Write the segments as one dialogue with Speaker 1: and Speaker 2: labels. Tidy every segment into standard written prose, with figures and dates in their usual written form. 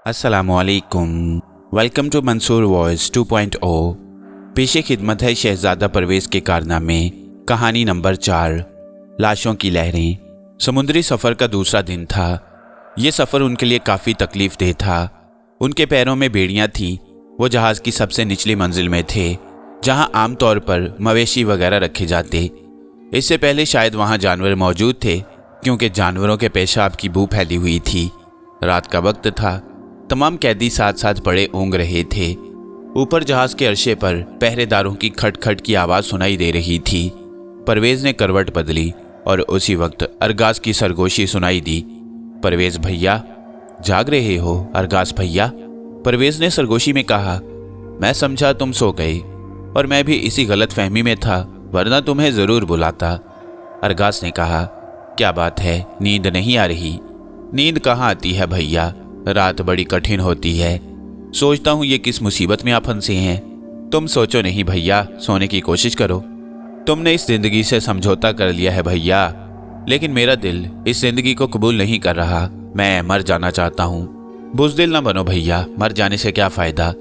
Speaker 1: अस्सलामुअलैकुम। Welcome to Mansoor voice 2.0। पेशे खिदमत है शहजादा परवेज़ के कारनामे, कहानी नंबर 4, लाशों की लहरें। समुद्री सफ़र का दूसरा दिन था। ये सफ़र उनके लिए काफ़ी तकलीफ देह था। उनके पैरों में बेड़ियाँ थीं। वो जहाज़ की सबसे निचली मंजिल में थे, जहाँ आमतौर पर मवेशी वगैरह रखे जाते। इससे पहले शायद वहाँ जानवर मौजूद थे, क्योंकि जानवरों के पेशाब की बू फैली हुई थी। रात का वक्त था। तमाम कैदी साथ साथ पड़े ऊँग रहे थे। ऊपर जहाज़ के अर्शे पर पहरेदारों की खटखट की आवाज़ सुनाई दे रही थी। परवेज़ ने करवट बदली और उसी वक्त अरगास की सरगोशी सुनाई दी। परवेज़ भैया, जाग रहे हो? अरगास भैया, परवेज़ ने सरगोशी में कहा। मैं समझा तुम सो गए, और मैं भी इसी गलत फहमी में था, वरना तुम्हें ज़रूर बुलाता। अरगास ने कहा। क्या बात है, नींद नहीं आ रही? नींद कहाँ आती है भैया, रात बड़ी कठिन होती है। सोचता हूँ ये किस मुसीबत में आप फंसे हैं। तुम सोचो नहीं भैया, सोने की कोशिश करो। तुमने इस ज़िंदगी से समझौता कर लिया है भैया, लेकिन मेरा दिल इस ज़िंदगी को कबूल नहीं कर रहा। मैं मर जाना चाहता हूँ। बुज़दिल न बनो भैया, मर जाने से क्या फ़ायदा।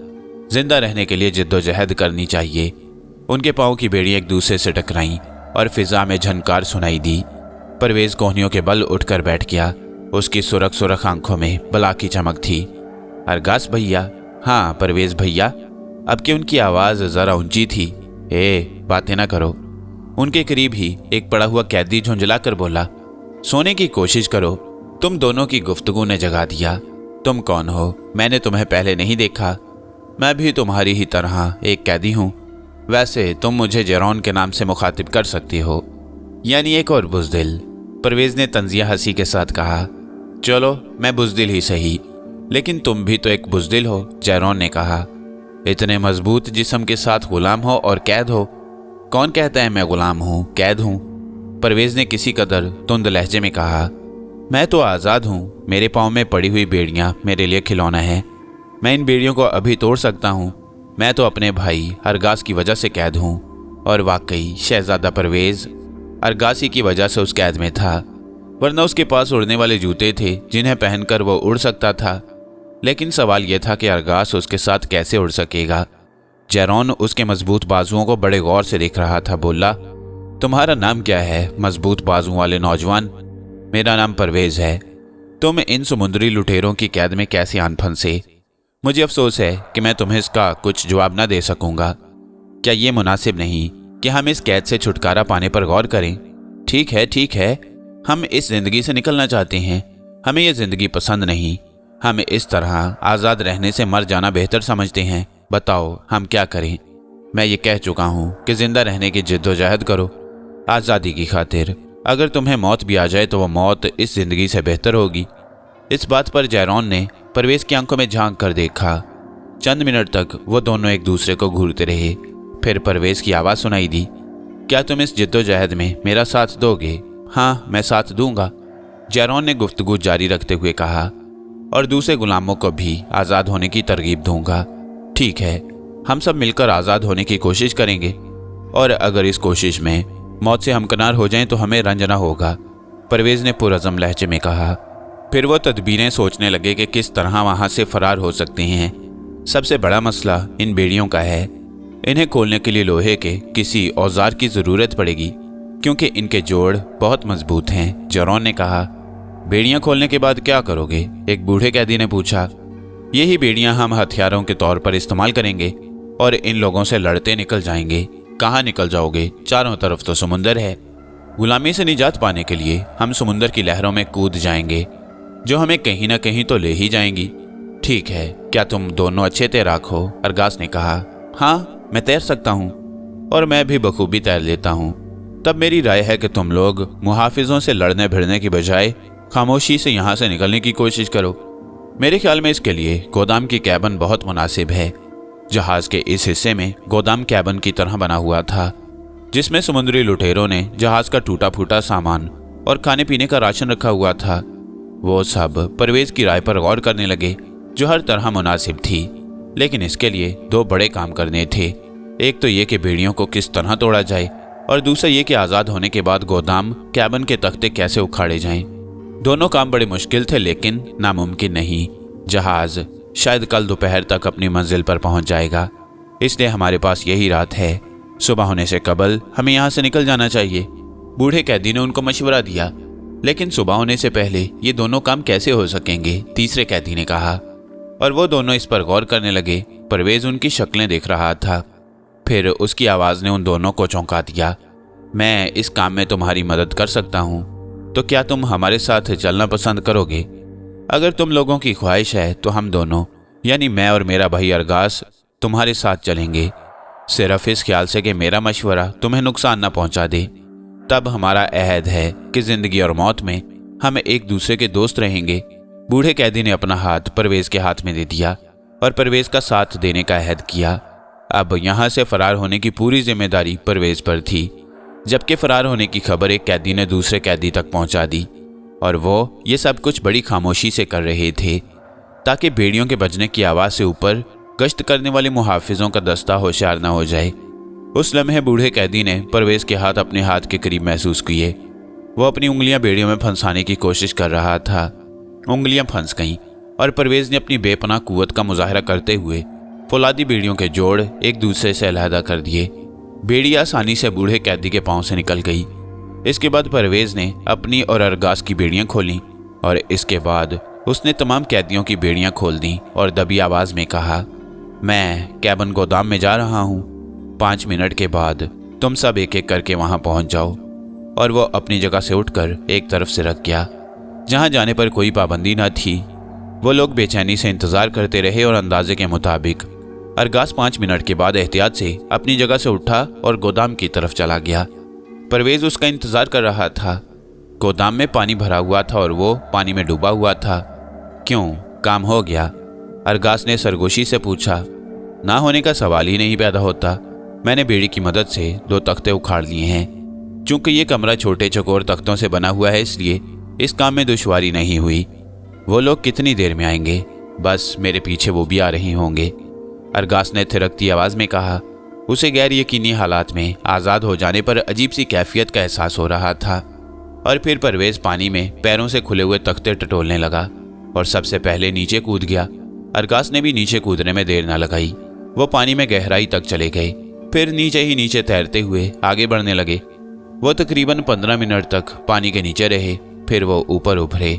Speaker 1: जिंदा रहने के लिए जिद्दोजहद करनी चाहिए। उनके पाँव की बेड़ियाँ एक दूसरे से टकराईं और फिज़ा में झनकार सुनाई दी। परवेज़ कोहनियों के बल उठकर बैठ गया। उसकी सुरख सुरख आंखों में बला की चमक थी। अरगास भैया। हाँ परवेज़ भैया। अब कि उनकी आवाज़ ज़रा ऊंची थी। बातें ना करो। उनके करीब ही एक पड़ा हुआ कैदी झुंझला कर बोला। सोने की कोशिश करो। तुम दोनों की गुफ्तगू ने जगा दिया। तुम कौन हो? मैंने तुम्हें पहले नहीं देखा। मैं भी तुम्हारी ही तरह एक कैदी हूँ। वैसे तुम मुझे जेरॉन के नाम से मुखातिब कर सकती हो, यानी एक और बुज़दिल। परवेज़ ने तंजिया हंसी के साथ कहा। चलो मैं बुज़दिल ही सही, लेकिन तुम भी तो एक बुज़दिल हो, जेरॉन ने कहा। इतने मजबूत जिस्म के साथ गुलाम हो और कैद हो। कौन कहता है मैं गुलाम हूँ, कैद हूँ? परवेज़ ने किसी कदर तुंद लहजे में कहा। मैं तो आज़ाद हूँ। मेरे पाँव में पड़ी हुई बेड़ियाँ मेरे लिए खिलौना है। मैं इन बेड़ियों को अभी तोड़ सकता हूँ। मैं तो अपने भाई अरगास की वजह से कैद हूँ। और वाकई शहजादा परवेज़ अरगासी की वजह से उस कैद में था, वरना उसके पास उड़ने वाले जूते थे जिन्हें पहनकर वो उड़ सकता था। लेकिन सवाल यह था कि अरगास उसके साथ कैसे उड़ सकेगा। जेरॉन उसके मजबूत बाजुओं को बड़े गौर से देख रहा था। बोला, तुम्हारा नाम क्या है मजबूत बाजुओं वाले नौजवान? मेरा नाम परवेज़ है। तुम इन समुद्री लुटेरों की कैद में कैसे आन फंसे? मुझे अफसोस है कि मैं तुम्हें इसका कुछ जवाब न दे सकूंगा। क्या ये मुनासिब नहीं कि हम इस कैद से छुटकारा पाने पर गौर करें? ठीक है, हम इस ज़िंदगी से निकलना चाहते हैं। हमें ये ज़िंदगी पसंद नहीं। हम इस तरह आज़ाद रहने से मर जाना बेहतर समझते हैं। बताओ हम क्या करें? मैं ये कह चुका हूँ कि ज़िंदा रहने की जिद्दोजहद करो, आज़ादी की खातिर। अगर तुम्हें मौत भी आ जाए तो वो मौत इस ज़िंदगी से बेहतर होगी। इस बात पर जेरॉन ने परवेज़ की आंखों में झांक कर देखा। चंद मिनट तक वो दोनों एक दूसरे को घूरते रहे। फिर परवेज़ की आवाज़ सुनाई दी। क्या तुम इस जिद्दोजहद में मेरा साथ दोगे? हाँ, मैं साथ दूंगा, जेरॉन ने गुफ्तगू जारी रखते हुए कहा। और दूसरे गुलामों को भी आज़ाद होने की तरगीब दूंगा। ठीक है, हम सब मिलकर आज़ाद होने की कोशिश करेंगे, और अगर इस कोशिश में मौत से हमकनार हो जाएं तो हमें रंज न होगा, परवेज़ ने पुरअज़म लहजे में कहा। फिर वो तदबीरें सोचने लगे कि किस तरह वहाँ से फरार हो सकते हैं। सबसे बड़ा मसला इन बेड़ियों का है। इन्हें खोलने के लिए लोहे के किसी औजार की ज़रूरत पड़ेगी, क्योंकि इनके जोड़ बहुत मजबूत हैं, जेरॉन ने कहा। बेड़ियाँ खोलने के बाद क्या करोगे? एक बूढ़े कैदी ने पूछा। यही बेड़ियाँ हम हथियारों के तौर पर इस्तेमाल करेंगे और इन लोगों से लड़ते निकल जाएंगे। कहाँ निकल जाओगे? चारों तरफ तो समुंदर है। गुलामी से निजात पाने के लिए हम समुंदर की लहरों में कूद जाएंगे, जो हमें कहीं ना कहीं तो ले ही जाएंगी। ठीक है, क्या तुम दोनों अच्छे तैराक हो? अरगास ने कहा। हाँ, मैं तैर सकता हूँ, और मैं भी बखूबी तैर लेता हूँ। तब मेरी राय है कि तुम लोग मुहाफिजों से लड़ने भिड़ने की बजाय खामोशी से यहाँ से निकलने की कोशिश करो। मेरे ख्याल में इसके लिए गोदाम की कैबन बहुत मुनासिब है। जहाज़ के इस हिस्से में गोदाम कैबन की तरह बना हुआ था, जिसमें समुद्री लुटेरों ने जहाज़ का टूटा फूटा सामान और खाने पीने का राशन रखा हुआ था। वो सब परवेज़ की राय पर गौर करने लगे, जो हर तरह मुनासिब थी। लेकिन इसके लिए दो बड़े काम करने थे। एक तो ये कि बेड़ियों को किस तरह तोड़ा जाए, और दूसरा ये कि आज़ाद होने के बाद गोदाम कैबन के तख्ते कैसे उखाड़े जाएं। दोनों काम बड़े मुश्किल थे, लेकिन नामुमकिन नहीं। जहाज़ शायद कल दोपहर तक अपनी मंजिल पर पहुंच जाएगा, इसलिए हमारे पास यही रात है। सुबह होने से कबल हमें यहाँ से निकल जाना चाहिए। बूढ़े कैदी ने उनको मशवरा दिया। लेकिन सुबह होने से पहले ये दोनों काम कैसे हो सकेंगे, तीसरे कैदी ने कहा। और वो दोनों इस पर गौर करने लगे। परवेज उनकी शक्लें देख रहा था। फिर उसकी आवाज़ ने उन दोनों को चौंका दिया। मैं इस काम में तुम्हारी मदद कर सकता हूँ, तो क्या तुम हमारे साथ चलना पसंद करोगे? अगर तुम लोगों की ख्वाहिश है तो हम दोनों, यानी मैं और मेरा भाई अरगास, तुम्हारे साथ चलेंगे, सिर्फ इस ख्याल से कि मेरा मशवरा तुम्हें नुकसान न पहुंचा दे। तब हमारा अहद है कि जिंदगी और मौत में हम एक दूसरे के दोस्त रहेंगे। बूढ़े कैदी ने अपना हाथ परवेज के हाथ में दे दिया और परवेज का साथ देने का अहद किया। अब यहाँ से फरार होने की पूरी जिम्मेदारी परवेज पर थी। जबकि फरार होने की खबर एक कैदी ने दूसरे कैदी तक पहुंचा दी, और वो ये सब कुछ बड़ी खामोशी से कर रहे थे ताकि भेड़ियों के बजने की आवाज़ से ऊपर गश्त करने वाले मुहाफिजों का दस्ता होशियार न हो जाए। उस लम्हे बूढ़े कैदी ने परवेज के हाथ अपने हाथ के करीब महसूस किए। वो अपनी उंगलियां बेड़ियों में फंसाने की कोशिश कर रहा था। उंगलियां फंस गईं और परवेज ने अपनी बेपनाह कुव्वत का मुजाहरा करते हुए फौलादी बेड़ियों के जोड़ एक दूसरे से अलहदा कर दिए। बेड़ी आसानी से बूढ़े कैदी के पांव से निकल गई। इसके बाद परवेज ने अपनी और अरगास की बेड़ियां खोलीं और इसके बाद उसने तमाम कैदियों की बेड़ियां खोल दी और दबी आवाज में कहा, मैं कैबन गोदाम में जा रहा हूँ। 5 मिनट के बाद तुम सब एक एक करके वहां पहुंच जाओ। और वो अपनी जगह से उठकर एक तरफ से रख गया जहां जाने पर कोई पाबंदी न थी। वो लोग बेचैनी से इंतजार करते रहे और अंदाजे के मुताबिक अरगास 5 मिनट के बाद एहतियात से अपनी जगह से उठा और गोदाम की तरफ चला गया। परवेज उसका इंतजार कर रहा था। गोदाम में पानी भरा हुआ था और वो पानी में डूबा हुआ था। क्यों, काम हो गया? अरगास ने सरगोशी से पूछा। ना होने का सवाल ही नहीं पैदा होता। मैंने बेड़ी की मदद से 2 तख्ते उखाड़ लिए हैं। चूंकि ये कमरा छोटे चकोर तख्तों से बना हुआ है, इसलिए इस काम में दुश्वारी नहीं हुई। वो लोग कितनी देर में आएंगे? बस मेरे पीछे वो भी आ रहे होंगे, अरगास ने थिरकती आवाज में कहा। उसे गैर यकीनी हालात में आज़ाद हो जाने पर अजीब सी कैफियत का एहसास हो रहा था। और फिर परवेज पानी में पैरों से खुले हुए तख्ते टटोलने लगा और सबसे पहले नीचे कूद गया। अरगास ने भी नीचे कूदने में देर न लगाई। वो पानी में गहराई तक चले गए, फिर नीचे ही नीचे तैरते हुए आगे बढ़ने लगे। वो तकरीबन 15 मिनट तक पानी के नीचे रहे। फिर वो ऊपर उभरे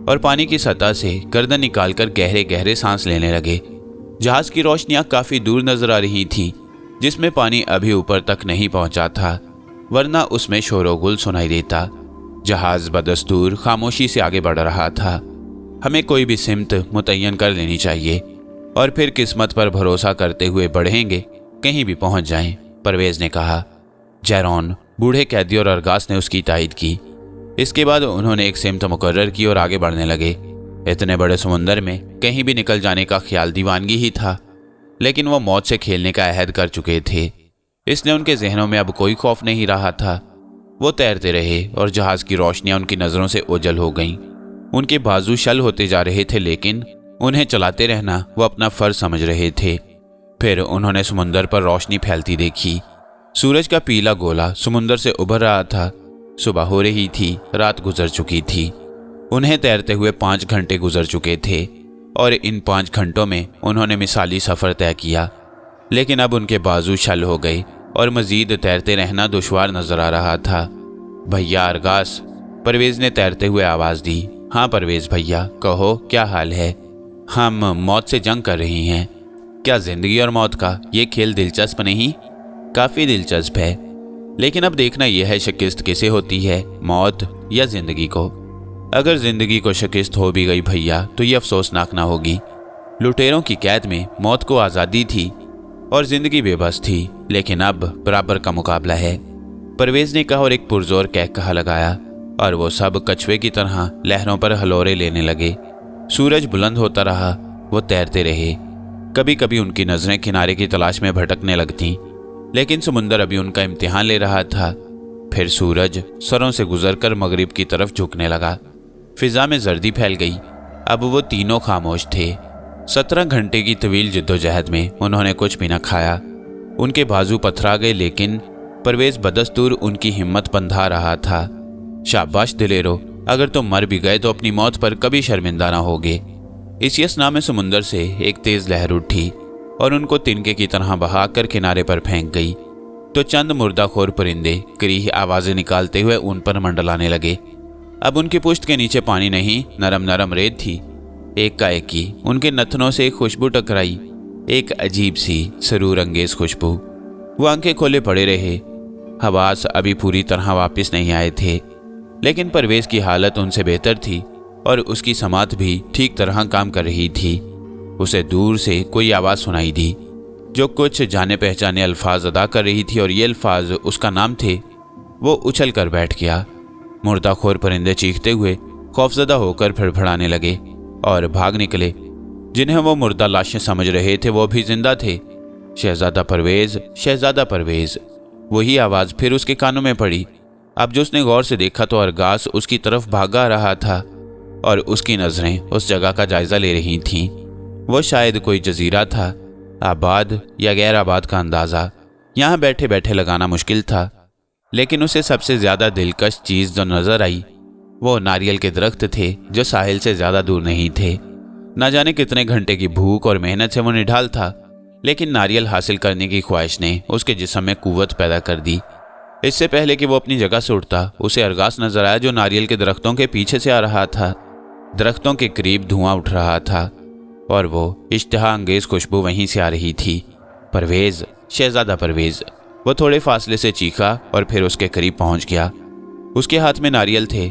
Speaker 1: और पानी की सतह से गर्दन निकालकर गहरे गहरे सांस लेने लगे। जहाज की रोशनियां काफी दूर नजर आ रही थी, जिसमें पानी अभी ऊपर तक नहीं पहुंचा था, वरना उसमें शोरोगुल सुनाई देता। जहाज बदस्तूर खामोशी से आगे बढ़ रहा था। हमें कोई भी सिमत मुतय्यन कर लेनी चाहिए और फिर किस्मत पर भरोसा करते हुए बढ़ेंगे, कहीं भी पहुंच जाएं, परवेज ने कहा। जैरोन, बूढ़े कैदी और अरगास ने उसकी तायद की। इसके बाद उन्होंने एक सिमत मुकर्रर की और आगे बढ़ने लगे। इतने बड़े समुंदर में कहीं भी निकल जाने का ख्याल दीवानगी ही था, लेकिन वो मौत से खेलने का अहद कर चुके थे, इसलिए उनके जहनों में अब कोई खौफ नहीं रहा था। वो तैरते रहे और जहाज की रोशनियां उनकी नज़रों से ओझल हो गईं। उनके बाजू शल होते जा रहे थे, लेकिन उन्हें चलाते रहना वो अपना फर्ज समझ रहे थे। फिर उन्होंने समुंदर पर रोशनी फैलती देखी। सूरज का पीला गोला समुंदर से उभर रहा था। सुबह हो रही थी, रात गुजर चुकी थी। उन्हें तैरते हुए 5 घंटे गुजर चुके थे और इन 5 घंटों में उन्होंने मिसाली सफ़र तय किया। लेकिन अब उनके बाजू शल हो गए और मज़ीद तैरते रहना दुश्वार नजर आ रहा था। भैया अरगास, परवेज ने तैरते हुए आवाज़ दी। हाँ परवेज भैया, कहो क्या हाल है? हम मौत से जंग कर रहे हैं। क्या जिंदगी और मौत का ये खेल दिलचस्प नहीं? काफ़ी दिलचस्प है, लेकिन अब देखना यह है शिकस्त किसे होती है, मौत या जिंदगी को। अगर जिंदगी को शिकस्त हो भी गई भैया, तो ये अफसोसनाक ना होगी। लुटेरों की कैद में मौत को आज़ादी थी और जिंदगी बेबस थी, लेकिन अब बराबर का मुकाबला है, परवेज ने कहा और एक पुरजोर कहा लगाया। और वो सब कछुए की तरह लहरों पर हलोरे लेने लगे। सूरज बुलंद होता रहा। वो तैरते रहे। कभी कभी उनकी नज़रें किनारे की तलाश में भटकने लगतीं, लेकिन समुंदर अभी उनका इम्तिहान ले रहा था। फिर सूरज सरों से गुजरकर मगरिब की तरफ झुकने लगा। फिजा में जर्दी फैल गई। अब वो तीनों खामोश थे। 17 घंटे की तवील जिद्दोजहद में उन्होंने कुछ भी न खाया। उनके बाजू पथरा गए, लेकिन परवेज बदस्तूर उनकी हिम्मत बंधा रहा था। शाबाश दिलेरो, अगर तुम मर भी गए तो अपनी मौत पर कभी शर्मिंदा ना होगे। इसी असना में समुंदर से एक तेज लहर उठी और उनको तिनके की तरह बहाकर किनारे पर फेंक गई। तो चंद मुर्दाखोर परिंदे करीह आवाजें निकालते हुए उन पर मंडलाने लगे। अब उनकी पुश्त के नीचे पानी नहीं, नरम नरम रेत थी। एकाएकी उनके नथनों से एक खुशबू टकराई, एक अजीब सी सरूर अंगेज खुशबू। वो आंखें खोले पड़े रहे। हवास अभी पूरी तरह वापस नहीं आए थे, लेकिन परवेज की हालत उनसे बेहतर थी और उसकी समात भी ठीक तरह काम कर रही थी। उसे दूर से कोई आवाज़ सुनाई दी जो कुछ जाने पहचाने अल्फाज अदा कर रही थी और ये अल्फाज उसका नाम थे। वो उछल कर बैठ गया। मुर्दाखोर परिंदे चीखते हुए खौफजदा होकर फड़फड़ाने लगे और भाग निकले। जिन्हें वो मुर्दा लाशें समझ रहे थे वो भी जिंदा थे। शहजादा परवेज, शहजादा परवेज। वही आवाज़ फिर उसके कानों में पड़ी। अब जो उसने गौर से देखा तो अरगास उसकी तरफ भागा रहा था और उसकी नज़रें उस जगह का जायजा ले रही थीं। वो शायद कोई जजीरा था, आबाद या गैर आबाद का अंदाज़ा यहाँ बैठे बैठे लगाना मुश्किल था। लेकिन उसे सबसे ज़्यादा दिलकश चीज़ जो नज़र आई वो नारियल के दरख्त थे जो साहिल से ज़्यादा दूर नहीं थे। न जाने कितने घंटे की भूख और मेहनत से वो निढाल था, लेकिन नारियल हासिल करने की ख्वाहिश ने उसके जिस्म में कुव्वत पैदा कर दी। इससे पहले कि वो अपनी जगह से उठता, उसे अरगास नजर आया जो नारियल के दरख्तों के पीछे से आ रहा था। दरख्तों के करीब धुआं उठ रहा था और वो इश्तिहा अंगेज खुशबू वहीं से आ रही थी। परवेज, शहजादा परवेज। वो थोड़े फासले से चीखा और फिर उसके करीब पहुंच गया। उसके हाथ में नारियल थे।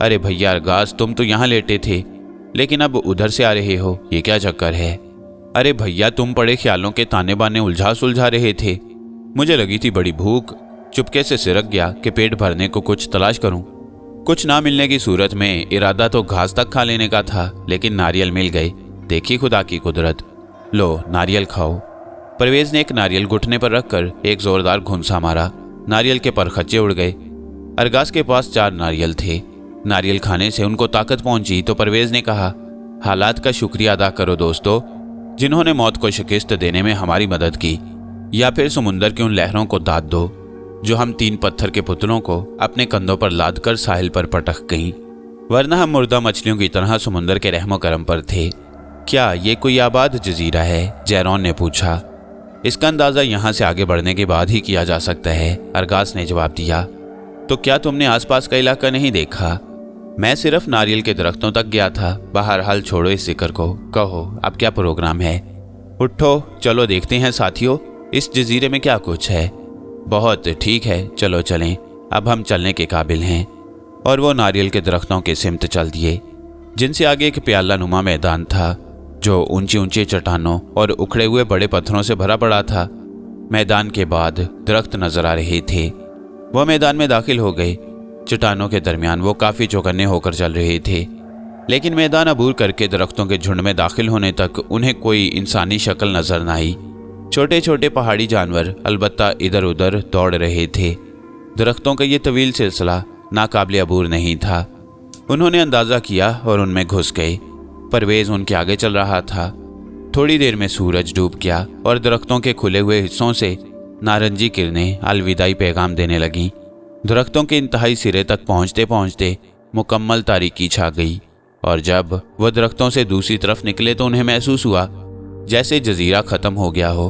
Speaker 1: अरे भैया अरगास, तुम तो यहाँ लेटे थे, लेकिन अब उधर से आ रहे हो, ये क्या चक्कर है? अरे भैया, तुम पड़े ख्यालों के ताने बाने उलझा सुलझा रहे थे। मुझे लगी थी बड़ी भूख, चुपके से सिरक गया कि पेट भरने को कुछ तलाश करूं। कुछ ना मिलने की सूरत में इरादा तो घास तक खा लेने का था, लेकिन नारियल मिल गए। देखी खुदा की कुदरत। लो नारियल खाओ। परवेज ने एक नारियल घुटने पर रखकर एक जोरदार घुंसा मारा। नारियल के परखच्चे उड़ गए। अरगास के पास 4 नारियल थे। नारियल खाने से उनको ताकत पहुंची तो परवेज ने कहा, हालात का शुक्रिया अदा करो दोस्तों, जिन्होंने मौत को शिकस्त देने में हमारी मदद की, या फिर समुंदर की उन लहरों को दाद दो जो हम 3 पत्थर के पुतलों को अपने कंधों पर लाद कर साहिल पर पटक गईं। वरना हम मुर्दा मछलियों की तरह समुंदर के रहमो करम पर थे। क्या ये कोई आबाद जजीरा है? जैरोन ने पूछा। इसका अंदाज़ा यहाँ से आगे बढ़ने के बाद ही किया जा सकता है, अरगास ने जवाब दिया। तो क्या तुमने आसपास का इलाका नहीं देखा? मैं सिर्फ नारियल के दरख्तों तक गया था। बहरहाल छोड़ो इस जिक्र को, कहो अब क्या प्रोग्राम है? उठो, चलो देखते हैं साथियों, इस जजीरे में क्या कुछ है। बहुत ठीक है, चलो चलें, अब हम चलने के काबिल हैं। और वो नारियल के दरख्तों के सिमत चल दिए, जिनसे आगे एक प्याला नुमा मैदान था जो ऊंची ऊंची चट्टानों और उखड़े हुए बड़े पत्थरों से भरा पड़ा था। मैदान के बाद दरख्त नजर आ रहे थे। वह मैदान में दाखिल हो गए। चट्टानों के दरमियान वो काफ़ी चौकन्ने होकर चल रहे थे, लेकिन मैदान अबूर करके दरख्तों के झुंड में दाखिल होने तक उन्हें कोई इंसानी शक्ल नजर न आई। छोटे छोटे पहाड़ी जानवर अलबत्ता इधर उधर दौड़ रहे थे। दरख्तों का ये तवील सिलसिला नाकाबिल अबूर नहीं था। उन्होंने अंदाज़ा किया और उनमें घुस गए। परवेज उनके आगे चल रहा था। थोड़ी देर में सूरज डूब गया और दरख्तों के खुले हुए हिस्सों से नारंगी किरणें अलविदाई पैगाम देने लगीं। दरख्तों के इंतहाई सिरे तक पहुंचते पहुंचते मुकम्मल तारीकी छा गई और जब वह दरख्तों से दूसरी तरफ निकले तो उन्हें महसूस हुआ जैसे जजीरा ख़त्म हो गया हो।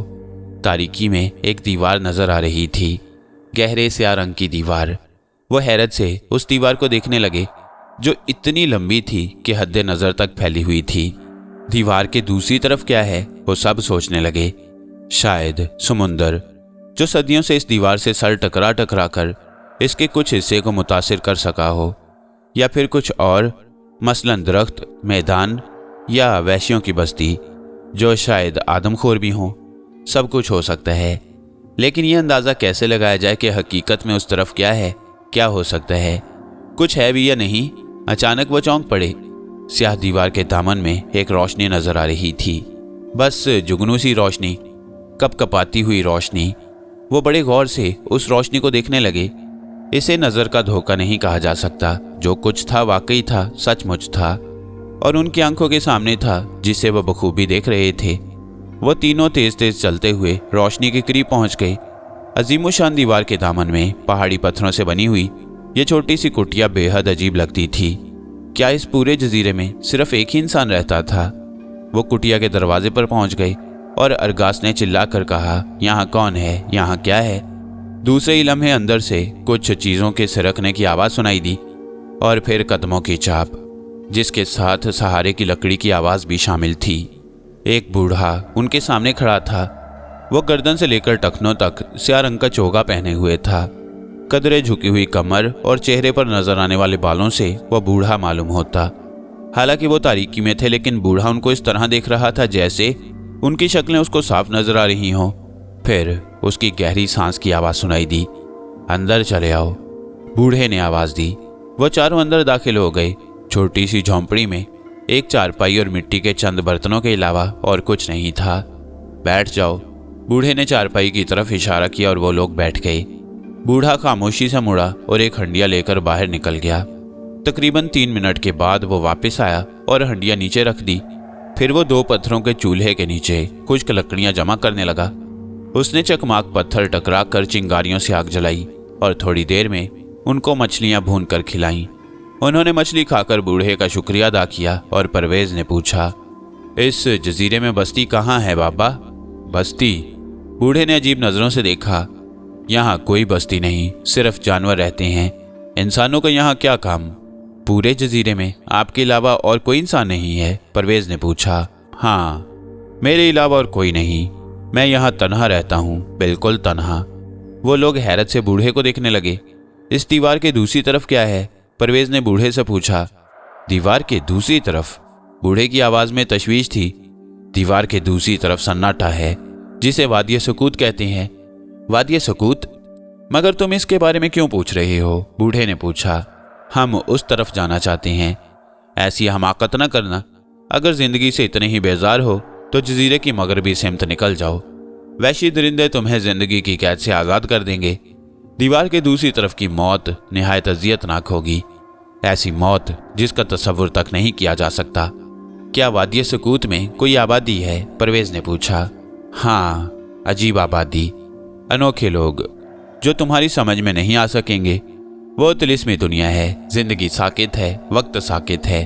Speaker 1: तारीकी में एक दीवार नज़र आ रही थी, गहरे स्याह रंग की दीवार। वो हैरत से उस दीवार को देखने लगे जो इतनी लंबी थी कि हद्दे नज़र तक फैली हुई थी। दीवार के दूसरी तरफ क्या है, वो सब सोचने लगे। शायद समुंदर, जो सदियों से इस दीवार से सर टकरा टकरा कर इसके कुछ हिस्से को मुतासिर कर सका हो, या फिर कुछ और, मसलन दरख्त, मैदान या वैश्यों की बस्ती जो शायद आदमखोर भी हों। सब कुछ हो सकता है, लेकिन यह अंदाज़ा कैसे लगाया जाए कि हकीकत में उस तरफ क्या है, क्या हो सकता है, कुछ है भी या नहीं। अचानक वो चौंक पड़े। स्याह दीवार के दामन में एक रोशनी नजर आ रही थी, बस जुगनू सी रोशनी, कपकपाती हुई रोशनी। वो बड़े गौर से उस रोशनी को देखने लगे। इसे नज़र का धोखा नहीं कहा जा सकता। जो कुछ था वाकई था, सचमुच था और उनकी आंखों के सामने था, जिसे वह बखूबी देख रहे थे। वो तीनों तेज तेज चलते हुए रोशनी के करीब पहुंच गए। अजीमुशान दीवार के दामन में पहाड़ी पत्थरों से बनी हुई ये छोटी सी कुटिया बेहद अजीब लगती थी। क्या इस पूरे जजीरे में सिर्फ एक ही इंसान रहता था? वो कुटिया के दरवाजे पर पहुंच गए और अरगास ने चिल्लाकर कहा, यहाँ कौन है, यहाँ क्या है। दूसरे ही लम्हे अंदर से कुछ चीज़ों के सिरकने की आवाज़ सुनाई दी और फिर कदमों की चाप, जिसके साथ सहारे की लकड़ी की आवाज़ भी शामिल थी। एक बूढ़ा उनके सामने खड़ा था। वो गर्दन से लेकर टखनों तक स्याह रंग का चोगा पहने हुए था। कदरे झुकी हुई कमर और चेहरे पर नजर आने वाले बालों से वह बूढ़ा मालूम होता। हालांकि वो तारीकी में थे, लेकिन बूढ़ा उनको इस तरह देख रहा था जैसे उनकी शक्लें उसको साफ नजर आ रही हों। फिर उसकी गहरी सांस की आवाज़ सुनाई दी, अंदर चले आओ। बूढ़े ने आवाज़ दी। वो चारों अंदर दाखिल हो गए। छोटी सी झोंपड़ी में एक चारपाई और मिट्टी के चंद बर्तनों के अलावा और कुछ नहीं था। बैठ जाओ। बूढ़े ने चारपाई की तरफ इशारा किया और वो लोग बैठ गए। बूढ़ा खामोशी से मुड़ा और एक हंडिया लेकर बाहर निकल गया। तकरीबन 3 मिनट के बाद वो वापस आया और हंडिया नीचे रख दी। फिर वो 2 पत्थरों के चूल्हे के नीचे खुश्क लकड़ियां जमा करने लगा। उसने चकमाक पत्थर टकरा कर चिंगारियों से आग जलाई और थोड़ी देर में उनको मछलियां भून कर खिलाईं। उन्होंने मछली खाकर बूढ़े का शुक्रिया अदा किया और परवेज ने पूछा, इस जजीरे में बस्ती कहाँ है बाबा? बस्ती? बूढ़े ने अजीब नज़रों से देखा। यहाँ कोई बस्ती नहीं, सिर्फ जानवर रहते हैं। इंसानों का यहाँ क्या काम? पूरे जजीरे में आपके अलावा और कोई इंसान नहीं है? परवेज ने पूछा। हाँ, मेरे अलावा और कोई नहीं। मैं यहाँ तन्हा रहता हूँ, बिल्कुल तन्हा। वो लोग हैरत से बूढ़े को देखने लगे। इस दीवार के दूसरी तरफ क्या है? परवेज ने बूढ़े से पूछा। दीवार के दूसरी तरफ? बूढ़े की आवाज में तशवीश थी। दीवार के दूसरी तरफ सन्नाटा है, जिसे वादिय सुकूत कहते हैं। वादिय सुकूत? मगर तुम इसके बारे में क्यों पूछ रहे हो? बूढ़े ने पूछा। हम उस तरफ जाना चाहते हैं। ऐसी हमाकत न करना। अगर जिंदगी से इतने ही बेजार हो तो जजीरे की मगरबी सिमत निकल जाओ। वैशी दरिंदे तुम्हें जिंदगी की कैद से आज़ाद कर देंगे। दीवार के दूसरी तरफ की मौत निहायत अजियतनाक होगी, ऐसी मौत जिसका तसव्वुर तक नहीं किया जा सकता। क्या वादिय सुकूत में कोई आबादी है? परवेज ने पूछा। हाँ, अजीब आबादी, अनोखे लोग जो तुम्हारी समझ में नहीं आ सकेंगे। वो तिलिस्मी दुनिया है। जिंदगी साकित है, वक्त साकित है।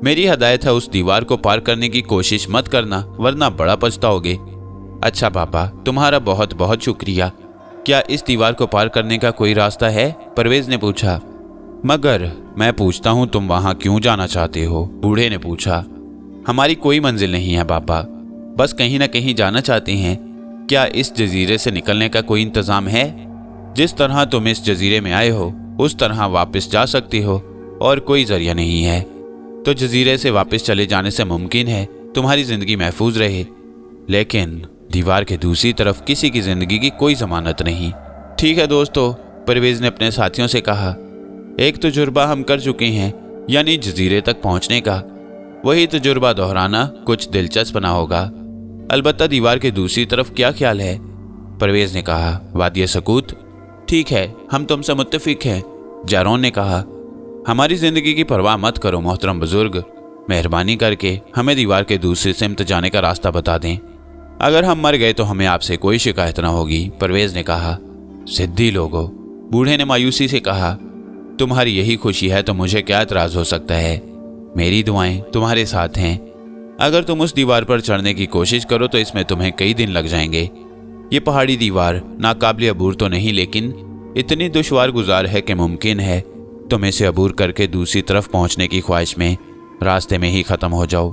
Speaker 1: मेरी हदायत है, उस दीवार को पार करने की कोशिश मत करना, वरना बड़ा पछताओगे। अच्छा बाबा, तुम्हारा बहुत बहुत शुक्रिया। क्या इस दीवार को पार करने का कोई रास्ता है? परवेज ने पूछा। मगर मैं पूछता हूँ, तुम वहां क्यों जाना चाहते हो? बूढ़े ने पूछा। हमारी कोई मंजिल नहीं है बाबा, बस कहीं ना कहीं जाना चाहते हैं। क्या इस जजीरे से निकलने का कोई इंतजाम है? जिस तरह तुम इस जजीरे में आए हो उस तरह वापस जा सकते हो, और कोई जरिया नहीं है तो जजीरे से वापस चले जाने से मुमकिन है तुम्हारी जिंदगी महफूज रहे, लेकिन दीवार के दूसरी तरफ किसी की जिंदगी की कोई जमानत नहीं। ठीक है दोस्तों, परवेज ने अपने साथियों से कहा, एक तजुर्बा हम कर चुके हैं, यानी जजीरे तक पहुंचने का। वही तजुर्बा दोहराना कुछ दिलचस्प ना होगा। अलबत्ता दीवार के दूसरी तरफ क्या ख्याल है? परवेज ने कहा, वादिय सुकूत। ठीक है, हम तुमसे मुत्तफिक हैं। जारोन ने कहा, हमारी जिंदगी की परवाह मत करो मोहतरम बुजुर्ग, मेहरबानी करके हमें दीवार के दूसरी सिमत जाने का रास्ता बता दें। अगर हम मर गए तो हमें आपसे कोई शिकायत ना होगी। परवेज ने कहा। सिद्दी लोगो, बूढ़े ने मायूसी से कहा, तुम्हारी यही खुशी है तो मुझे क्या एतराज हो सकता है। मेरी दुआएं तुम्हारे साथ हैं। अगर तुम उस दीवार पर चढ़ने की कोशिश करो तो इसमें तुम्हें कई दिन लग जाएंगे। ये पहाड़ी दीवार नाकाबिल अबूर तो नहीं, लेकिन इतनी दुश्वार गुजार है कि मुमकिन है तुम इसे अबूर करके दूसरी तरफ पहुंचने की ख्वाहिश में रास्ते में ही ख़त्म हो जाओ।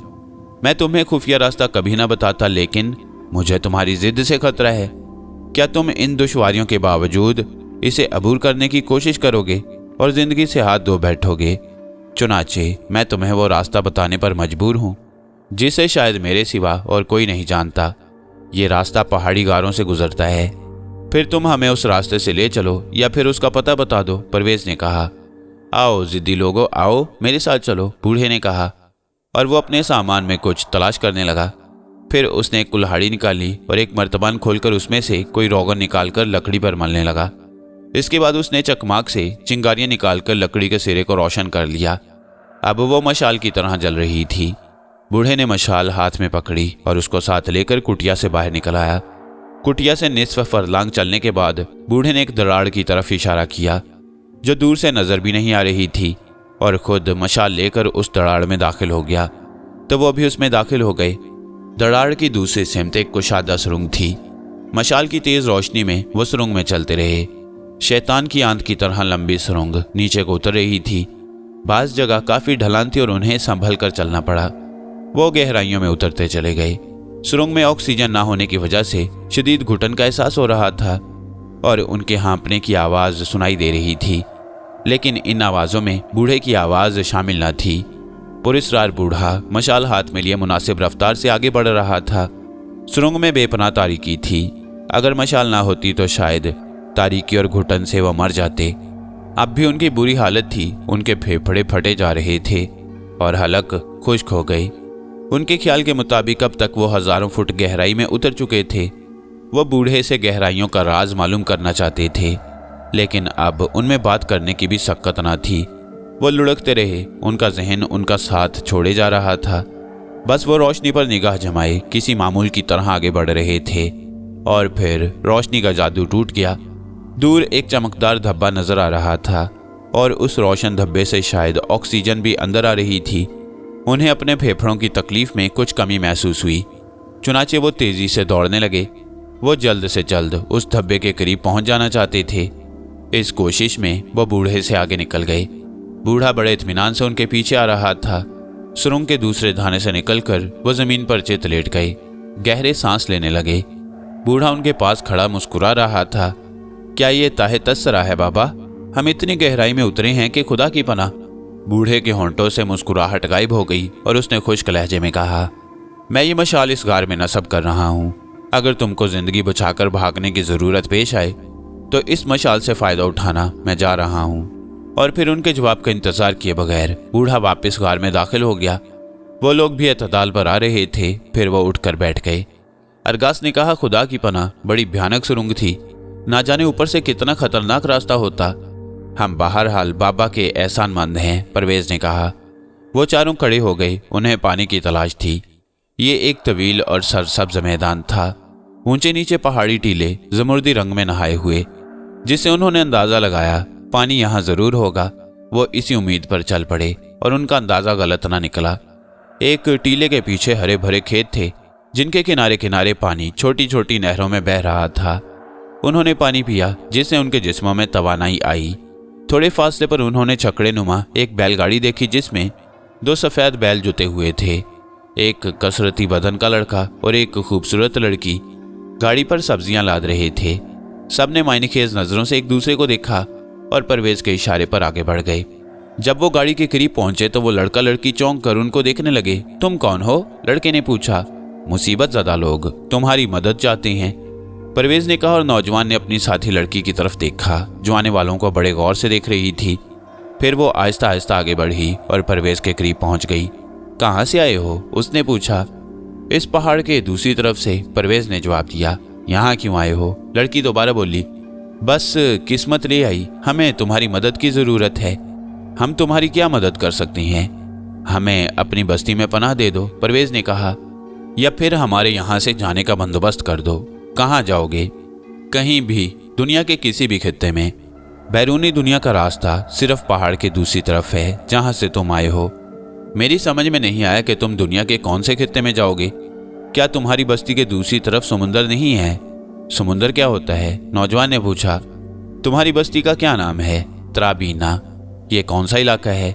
Speaker 1: मैं तुम्हें खुफिया रास्ता कभी ना बताता, लेकिन मुझे तुम्हारी जिद से खतरा है। क्या तुम इन दुश्वारियों के बावजूद इसे अबूर करने की कोशिश करोगे और ज़िंदगी से हाथ धो बैठोगे? चुनाचे मैं तुम्हें वो रास्ता बताने पर मजबूर हूँ जिसे शायद मेरे सिवा और कोई नहीं जानता। ये रास्ता पहाड़ी गारों से गुजरता है। फिर तुम हमें उस रास्ते से ले चलो या फिर उसका पता बता दो। परवेज ने कहा। आओ जिद्दी लोगो, आओ मेरे साथ चलो, बूढ़े ने कहा, और वो अपने सामान में कुछ तलाश करने लगा। फिर उसने एक कुल्हाड़ी निकाली और एक मर्तबान खोलकर उसमें से कोई रोगन निकालकर लकड़ी पर मलने लगा। इसके बाद उसने चकमाक से चिंगारियां निकालकर लकड़ी के सिरे को रोशन कर लिया। अब वो मशाल की तरह जल रही थी। बूढ़े ने मशाल हाथ में पकड़ी और उसको साथ लेकर कुटिया से बाहर निकल आया। कुटिया से निस्फ फरलांग चलने के बाद बूढ़े ने एक दराड़ की तरफ इशारा किया जो दूर से नजर भी नहीं आ रही थी, और खुद मशाल लेकर उस दराड़ में दाखिल हो गया। तो वो भी उसमें दाखिल हो गए। दराड़ की दूसरी सिमत एक कुशादा सुरंग थी। मशाल की तेज रोशनी में वो सुरंग में चलते रहे। शैतान की आंत की तरह लंबी सुरंग नीचे को उतर रही थी। बास जगह काफी ढलान थी और उन्हें संभल कर चलना पड़ा। वो गहराइयों में उतरते चले गए। सुरंग में ऑक्सीजन ना होने की वजह से शदीद घुटन का एहसास हो रहा था और उनके हाँफने की आवाज सुनाई दे रही थी, लेकिन इन आवाजों में बूढ़े की आवाज शामिल न थी। पुरस्कार बूढ़ा मशाल हाथ में लिए मुनासिब रफ्तार से आगे बढ़ रहा था। सुरंग में बेपनाह तारीकी थी। अगर मशाल ना होती तो शायद तारीकी और घुटन से वह मर जाते। अब भी उनकी बुरी हालत थी। उनके फेफड़े फटे जा रहे थे और हलक खुश्क हो गई। उनके ख्याल के मुताबिक अब तक वो हजारों फुट गहराई में उतर चुके थे। वो बूढ़े से गहराइयों का राज मालूम करना चाहते थे, लेकिन अब उनमें बात करने की भी शक्कत न थी। वो लुढ़कते रहे। उनका जहन उनका साथ छोड़े जा रहा था। बस वो रोशनी पर निगाह जमाए किसी मामूल की तरह आगे बढ़ रहे थे और फिर रोशनी का जादू टूट गया। दूर एक चमकदार धब्बा नजर आ रहा था और उस रोशन धब्बे से शायद ऑक्सीजन भी अंदर आ रही थी। उन्हें अपने फेफड़ों की तकलीफ में कुछ कमी महसूस हुई। चुनाचे वो तेजी से दौड़ने लगे। वो जल्द से जल्द उस धब्बे के करीब पहुंच जाना चाहते थे। इस कोशिश में वो बूढ़े से आगे निकल गए। बूढ़ा बड़े इत्मीनान से उनके पीछे आ रहा था। सुरंग के दूसरे धाने से निकलकर वो जमीन पर चित लेट गए। गहरे सांस लेने लगे। बूढ़ा उनके पास खड़ा मुस्कुरा रहा था। क्या ये ताहे तस्सरा है बाबा? हम इतनी गहराई में उतरे हैं कि खुदा की पनाह। बूढ़े के होंठों से मुस्कुराहट गायब हो गई और उसने खुश्क लहजे में कहा, मैं ये मशाल इस गार में नस्ब कर रहा हूँ। अगर तुमको जिंदगी बचाकर भागने की जरूरत पेश आए तो इस मशाल से फायदा उठाना। मैं जा रहा हूँ। और फिर उनके जवाब का इंतजार किए बगैर बूढ़ा वापस गार में दाखिल हो गया। वो लोग भी एतदाल पर आ रहे थे। फिर वो उठकर बैठ गए। अरगास ने कहा, खुदा की पनाह, बड़ी भयानक सुरंग थी। ना जाने ऊपर से कितना खतरनाक रास्ता होता। हम बहरहाल बाबा के एहसानमंद हैं, परवेज ने कहा। वो चारों खड़े हो गए। उन्हें पानी की तलाश थी। ये एक तवील और सरसब्ज मैदान था। ऊंचे नीचे पहाड़ी टीले जमुर्दी रंग में नहाए हुए, जिससे उन्होंने अंदाजा लगाया पानी यहाँ जरूर होगा। वो इसी उम्मीद पर चल पड़े और उनका अंदाजा गलत ना निकला। एक टीले के पीछे हरे भरे खेत थे, जिनके किनारे किनारे पानी छोटी छोटी नहरों में बह रहा था। उन्होंने पानी पिया, जिससे उनके जिस्मों में तवानाई आई। थोड़े फासले पर उन्होंने छकड़े नुमा एक बैलगाड़ी देखी, जिसमें दो सफेद बैल जुते हुए थे। एक कसरती बदन का लड़का और एक खूबसूरत लड़की गाड़ी पर सब्जियां लाद रहे थे। सबने मायनेखेज नजरों से एक दूसरे को देखा और परवेज के इशारे पर आगे बढ़ गए। जब वो गाड़ी के करीब पहुंचे तो वो लड़का लड़की चौंक कर उनको देखने लगे। तुम कौन हो? लड़के ने पूछा। मुसीबत ज़दा लोग तुम्हारी मदद चाहते हैं, परवेज ने कहा और नौजवान ने अपनी साथी लड़की की तरफ देखा, जो आने वालों को बड़े गौर से देख रही थी। फिर वो आहिस्ता आहिस्ता आगे बढ़ी और परवेज के करीब पहुंच गई। कहाँ से आए हो? उसने पूछा। इस पहाड़ के दूसरी तरफ से, परवेज ने जवाब दिया। यहाँ क्यों आए हो? लड़की दोबारा बोली। बस किस्मत ले आई, हमें तुम्हारी मदद की ज़रूरत है। हम तुम्हारी क्या मदद कर सकते हैं? हमें अपनी बस्ती में पनाह दे दो, परवेज ने कहा, या फिर हमारे यहाँ से जाने का बंदोबस्त कर दो। कहाँ जाओगे? कहीं भी, दुनिया के किसी भी खित्ते में। बैरूनी दुनिया का रास्ता सिर्फ पहाड़ के दूसरी तरफ है, जहाँ से तुम आए हो। मेरी समझ में नहीं आया कि तुम दुनिया के कौन से खित्ते में जाओगे। क्या तुम्हारी बस्ती के दूसरी तरफ समुंदर नहीं है? समुंदर क्या होता है? नौजवान ने पूछा। तुम्हारी बस्ती का क्या नाम है? त्राबीना। ये कौन सा इलाका है?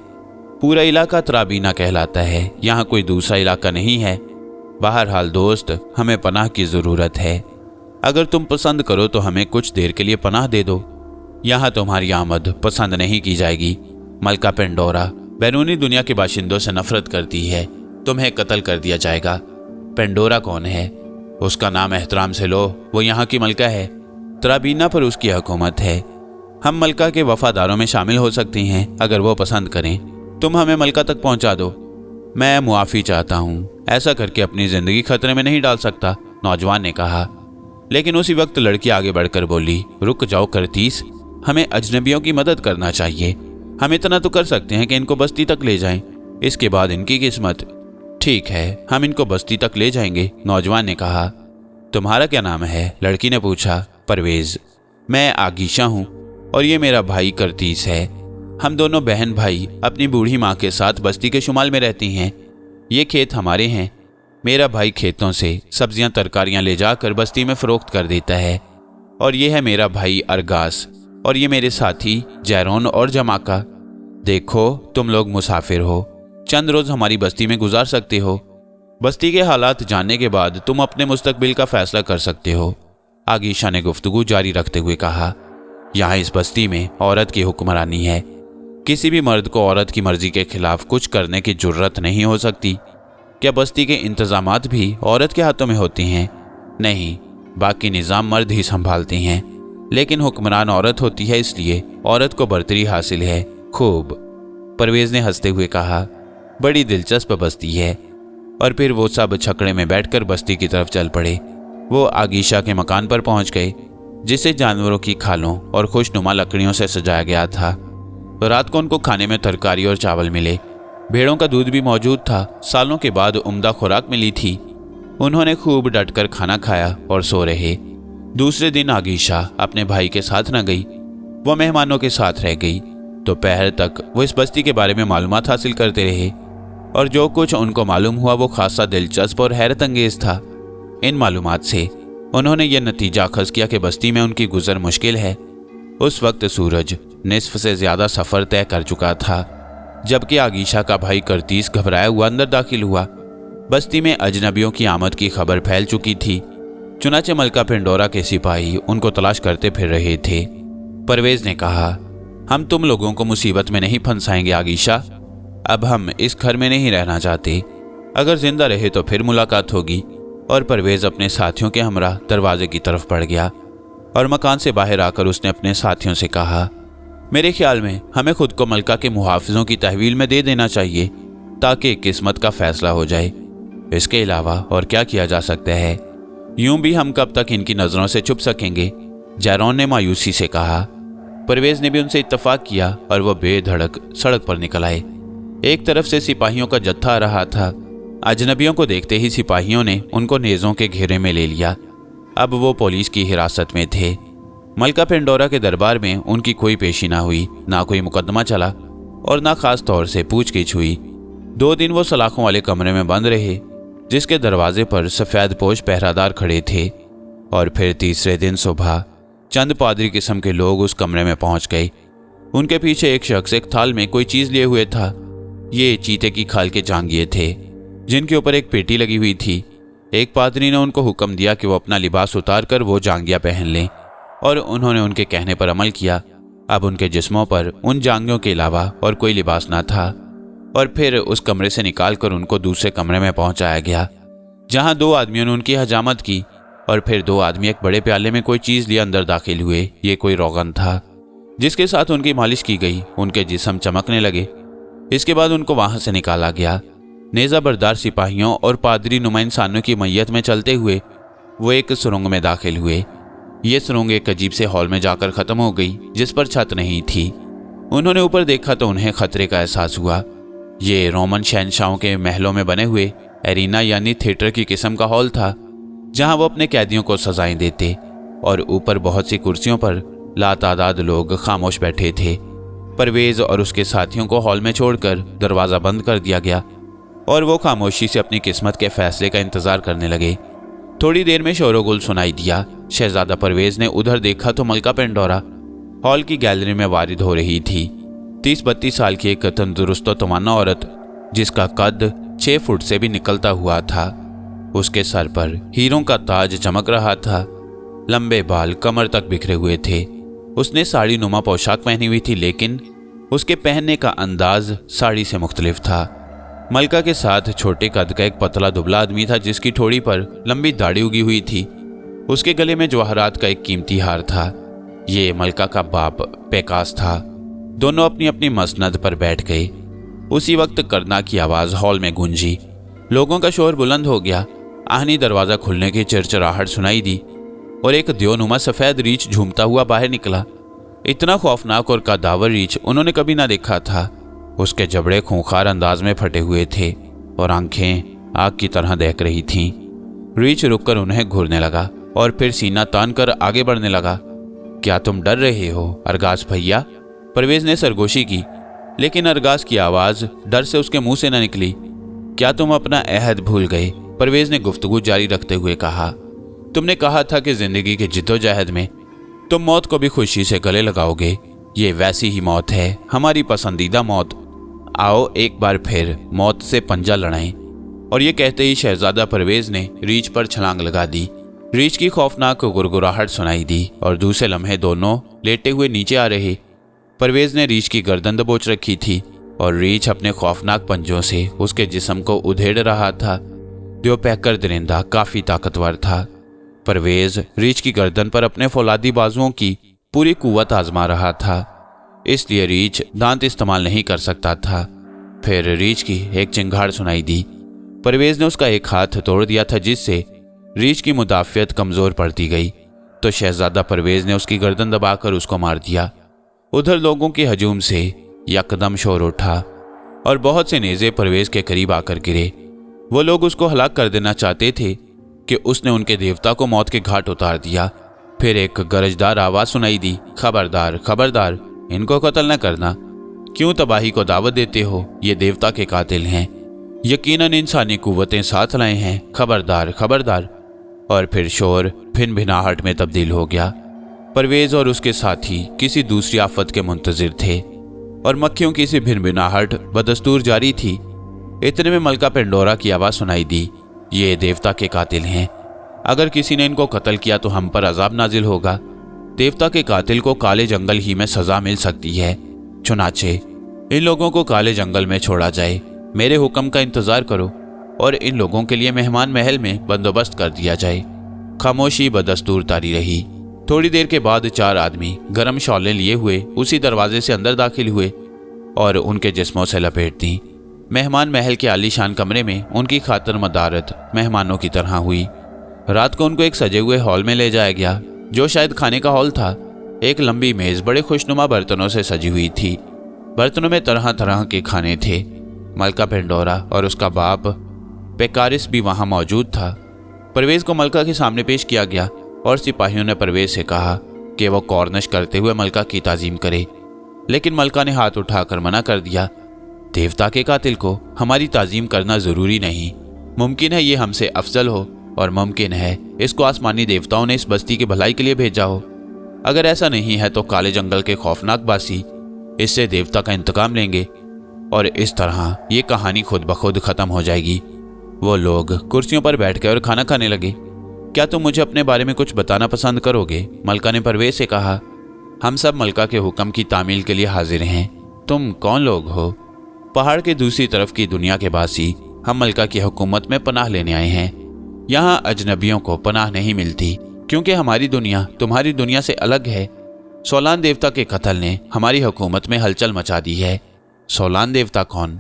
Speaker 1: पूरा इलाका त्राबीना कहलाता है। यहाँ कोई दूसरा इलाका नहीं है। बहरहाल दोस्त, हमें पनाह की ज़रूरत है। अगर तुम पसंद करो तो हमें कुछ देर के लिए पनाह दे दो। यहाँ तुम्हारी आमद पसंद नहीं की जाएगी। मलका पेंडोरा बैरूनी दुनिया के बाशिंदों से नफरत करती है। तुम्हें कत्ल कर दिया जाएगा। पेंडोरा कौन है? उसका नाम एहतराम से लो, वो यहाँ की मलका है। त्राबीना पर उसकी हुकूमत है। हम मलका के वफादारों में शामिल हो सकते हैं अगर वो पसंद करें। तुम हमें मलका तक पहुँचा दो। मैं मुआफ़ी चाहता हूँ, ऐसा करके अपनी ज़िंदगी खतरे में नहीं डाल सकता, नौजवान ने कहा। लेकिन उसी वक्त लड़की आगे बढ़कर बोली, रुक जाओ करतीस, हमें अजनबियों की मदद करना चाहिए। हम इतना तो कर सकते हैं कि इनको बस्ती तक ले जाएं, इसके बाद इनकी किस्मत। ठीक है, हम इनको बस्ती तक ले जाएंगे, नौजवान ने कहा। तुम्हारा क्या नाम है? लड़की ने पूछा। परवेज। मैं आगीशा हूँ और ये मेरा भाई करतीस है। हम दोनों बहन भाई अपनी बूढ़ी माँ के साथ बस्ती के शुमाल में रहती हैं। ये खेत हमारे हैं। मेरा भाई खेतों से सब्जियां तरकारियां ले जाकर बस्ती में फरोख्त कर देता है। और ये है मेरा भाई अरगास, और ये मेरे साथी जैरोन और जमाका। देखो, तुम लोग मुसाफिर हो, चंद रोज हमारी बस्ती में गुजार सकते हो। बस्ती के हालात जानने के बाद तुम अपने मुस्तकबिल का फैसला कर सकते हो। आगीशा ने गुफ्तगू जारी रखते हुए कहा, यहाँ इस बस्ती में औरत की हुक्मरानी है। किसी भी मर्द को औरत की मर्जी के खिलाफ कुछ करने की जुर्रत नहीं हो सकती। क्या बस्ती के इंतजामात भी औरत के हाथों में होते हैं? नहीं, बाकी निज़ाम मर्द ही संभालते हैं, लेकिन हुक्मरान औरत होती है, इसलिए औरत को बर्तरी हासिल है। खूब, परवेज ने हंसते हुए कहा, बड़ी दिलचस्प बस्ती है। और फिर वो सब छकड़े में बैठकर बस्ती की तरफ चल पड़े। वो आगीशा के मकान पर पहुंच गए, जिसे जानवरों की खालों और खुशनुमा लकड़ियों से सजाया गया था। रात को उनको खाने में तरकारी और चावल मिले। भेड़ों का दूध भी मौजूद था। सालों के बाद उम्दा खुराक मिली थी। उन्होंने खूब डटकर खाना खाया और सो रहे। दूसरे दिन आगीशा अपने भाई के साथ न गई, वो मेहमानों के साथ रह गई। दोपहर तक वो इस बस्ती के बारे में मालूमात हासिल करते रहे, और जो कुछ उनको मालूम हुआ वो खासा दिलचस्प और हैरत अंगेज था। इन मालूमात से उन्होंने ये नतीजा अखज़ किया कि बस्ती में उनकी गुजर मुश्किल है। उस वक्त सूरज निस्फ से ज्यादा सफ़र तय कर चुका था, जबकि आगीशा का भाई करतीस घबराया हुआ अंदर दाखिल हुआ। बस्ती में अजनबियों की आमद की खबर फैल चुकी थी। चुनाचे मलका पिंडोरा के सिपाही उनको तलाश करते फिर रहे थे। परवेज ने कहा, हम तुम लोगों को मुसीबत में नहीं फंसाएंगे आगीशा। अब हम इस घर में नहीं रहना चाहते। अगर जिंदा रहे तो फिर मुलाकात होगी। और परवेज अपने साथियों के हमरा दरवाजे की तरफ बढ़ गया, और मकान से बाहर आकर उसने अपने साथियों से कहा, मेरे ख्याल में हमें खुद को मलका के मुहाफिजों की तहवील में दे देना चाहिए, ताकि किस्मत का फैसला हो जाए। इसके अलावा और क्या किया जा सकता है? यूं भी हम कब तक इनकी नज़रों से छुप सकेंगे? जैरोन ने मायूसी से कहा। परवेज ने भी उनसे इत्तफाक किया और वह बेधड़क सड़क पर निकल आए। एक तरफ से सिपाहियों का जत्था आ रहा था। अजनबियों को देखते ही सिपाहियों ने उनको नेज़ों के घेरे में ले लिया। अब वो पुलिस की हिरासत में थे। मलका पिंडोरा के दरबार में उनकी कोई पेशी ना हुई, ना कोई मुकदमा चला, और ना खास तौर से पूछगिछ हुई। 2 दिन वो सलाखों वाले कमरे में बंद रहे, जिसके दरवाजे पर सफ़ेद पोश पहरादार खड़े थे। और फिर तीसरे दिन सुबह चंद पादरी किस्म के लोग उस कमरे में पहुंच गए। उनके पीछे एक शख्स एक थाल में कोई चीज़ लिए हुए था। ये चीते की खाल के जांघिए थे, जिनके ऊपर एक पेटी लगी हुई थी। एक पादरी ने उनको हुक्म दिया कि वो अपना लिबास उतार कर वो जांघिया पहन लें, और उन्होंने उनके कहने पर अमल किया। अब उनके जिस्मों पर उन जांघियों के अलावा और कोई लिबास ना था। और फिर उस कमरे से निकालकर उनको दूसरे कमरे में पहुंचाया गया, जहां 2 आदमियों ने उनकी हजामत की। और फिर 2 आदमी एक बड़े प्याले में कोई चीज़ लिए अंदर दाखिल हुए। ये कोई रोगन था, जिसके साथ उनकी मालिश की गई। उनके जिस्म चमकने लगे। इसके बाद उनको वहां से निकाला गया। नेज़ा बरदार सिपाहियों और पादरी नुमा इंसानों की मैयत में चलते हुए वो एक सुरंग में दाखिल हुए। ये सुरंग एक अजीब से हॉल में जाकर ख़त्म हो गई, जिस पर छत नहीं थी। उन्होंने ऊपर देखा तो उन्हें खतरे का एहसास हुआ। ये रोमन शहनशाहों के महलों में बने हुए एरिना यानी थिएटर की किस्म का हॉल था, जहां वो अपने कैदियों को सजाएं देते। और ऊपर बहुत सी कुर्सियों पर लातादाद लोग खामोश बैठे थे। परवेज और उसके साथियों को हॉल में छोड़कर दरवाज़ा बंद कर दिया गया, और वो खामोशी से अपनी किस्मत के फैसले का इंतज़ार करने लगे। थोड़ी देर में शोरगुल सुनाई दिया। शहजादा परवेज ने उधर देखा तो मलका पिंडोरा हॉल की गैलरी में वारिद हो रही थी। 30-32 साल की एक तंदुरुस्त तमन्ना औरत, जिसका कद 6 फुट से भी निकलता हुआ था। उसके सर पर हीरों का ताज चमक रहा था। लंबे बाल कमर तक बिखरे हुए थे। उसने साड़ी नुमा पोशाक पहनी हुई थी, लेकिन उसके पहनने का अंदाज साड़ी से मुख्तलिफ था। मलका के साथ छोटे कद का एक पतला दुबला आदमी था, जिसकी ठोड़ी पर लंबी दाढ़ी उगी हुई थी। उसके गले में जवाहरात का एक कीमती हार था। ये मलका का बाप पेकास था। दोनों अपनी अपनी मसनद पर बैठ गए। उसी वक्त करना की आवाज़ हॉल में गूंजी। लोगों का शोर बुलंद हो गया। आहनी दरवाज़ा खुलने की चिरचिराहट सुनाई दी, और एक द्योनुमा सफ़ेद रीछ झूमता हुआ बाहर निकला। इतना खौफनाक और कदावर रीछ उन्होंने कभी ना देखा था। उसके जबड़े खूंखार अंदाज में फटे हुए थे, और आंखें आग की तरह दहक रही थीं। रीछ रुककर उन्हें घूरने लगा, और फिर सीना तान कर आगे बढ़ने लगा। क्या तुम डर रहे हो अरगास भैया? परवेज ने सरगोशी की, लेकिन अरगास की आवाज़ डर से उसके मुंह से न निकली। क्या तुम अपना अहद भूल गए? परवेज ने गुफ्तगू जारी रखते हुए कहा, तुमने कहा था कि जिंदगी के जिद्दोजहद में तुम मौत को भी खुशी से गले लगाओगे। ये वैसी ही मौत है, हमारी पसंदीदा मौत। आओ एक बार फिर मौत से पंजा लड़ाएं। और ये कहते ही शहजादा परवेज ने रीछ पर छलांग लगा दी। रीछ की खौफनाक गुरगुराहट सुनाई दी और दूसरे लम्हे दोनों लेटे हुए नीचे आ रहे। परवेज ने रीछ की गर्दन दबोच रखी थी और रीछ अपने खौफनाक पंजों से उसके जिस्म को उधेड़ रहा था। व्योपैकर दरिंदा काफी ताकतवर था। परवेज रीछ की गर्दन पर अपने फौलादी बाजुओं की पूरी कुव्वत आजमा रहा था, इसलिए रीछ दांत इस्तेमाल नहीं कर सकता था। फिर रीछ की एक चिंगाड़ सुनाई दी। परवेज ने उसका एक हाथ तोड़ दिया था, जिससे रीछ की मुदाफियत कमजोर पड़ती गई। तो शहजादा परवेज ने उसकी गर्दन दबाकर उसको मार दिया। उधर लोगों के हजूम से यकदम शोर उठा और बहुत से नेज़े परवेज के करीब आकर गिरे। वो लोग उसको हलाक कर देना चाहते थे कि उसने उनके देवता को मौत के घाट उतार दिया। फिर एक गरजदार आवाज सुनाई दी, खबरदार खबरदार, इनको कत्ल न करना। क्यों तबाही को दावत देते हो? ये देवता के कातिल हैं, यकीनन इंसानी कुव्वतें साथ लाए हैं, खबरदार खबरदार। और फिर शोर भिन-भिनाहट में तब्दील हो गया। परवेज और उसके साथी किसी दूसरी आफत के मुंतजिर थे और मक्खियों की सी भिन-भिनाहट बदस्तूर जारी थी। इतने में मलका पेंडोरा की आवाज़ सुनाई दी, ये देवता के कातिल हैं। अगर किसी ने इनको कत्ल किया तो हम पर अजाब नाजिल होगा। देवता के कातिल को काले जंगल ही में सजा मिल सकती है। चुनाचे इन लोगों को काले जंगल में छोड़ा जाए। मेरे हुक्म का इंतजार करो और इन लोगों के लिए मेहमान महल में बंदोबस्त कर दिया जाए। खामोशी बदस्तूर तारी रही। थोड़ी देर के बाद 4 आदमी गर्म शॉलें लिए हुए उसी दरवाजे से अंदर दाखिल हुए और उनके जिस्मों से लपेट दी। मेहमान महल के आलीशान कमरे में उनकी खातर मदारत मेहमानों की तरह हुई। रात को उनको एक सजे हुए हॉल में ले जाया गया, जो शायद खाने का हॉल था। एक लंबी मेज बड़े खुशनुमा बर्तनों से सजी हुई थी। बर्तनों में तरह तरह के खाने थे। मलका पेंडोरा और उसका बाप पेकारिस भी वहां मौजूद था। परवेज को मलका के सामने पेश किया गया और सिपाहियों ने परवेज से कहा कि वो कॉर्निश करते हुए मलका की ताजीम करे, लेकिन मलका ने हाथ उठाकर मना कर दिया। देवता के कातिल को हमारी ताजीम करना जरूरी नहीं। मुमकिन है ये हमसे अफजल हो और मुमकिन है इसको आसमानी देवताओं ने इस बस्ती की भलाई के लिए भेजा हो। अगर ऐसा नहीं है तो काले जंगल के खौफनाक बासी इससे देवता का इंतकाम लेंगे और इस तरह ये कहानी खुद ब खुद खत्म हो जाएगी। वो लोग कुर्सियों पर बैठ गए और खाना खाने लगे। क्या तुम मुझे अपने बारे में कुछ बताना पसंद करोगे? मलका ने परवेज से कहा। हम सब मलका के हुक्म की तामील के लिए हाजिर हैं। तुम कौन लोग हो? पहाड़ के दूसरी तरफ की दुनिया के बासी हम मलका की हुकूमत में पनाह लेने आए हैं। यहाँ अजनबियों को पनाह नहीं मिलती, क्योंकि हमारी दुनिया तुम्हारी दुनिया से अलग है। सोलान देवता के कत्ल ने हमारी हुकूमत में हलचल मचा दी है। सोलान देवता कौन?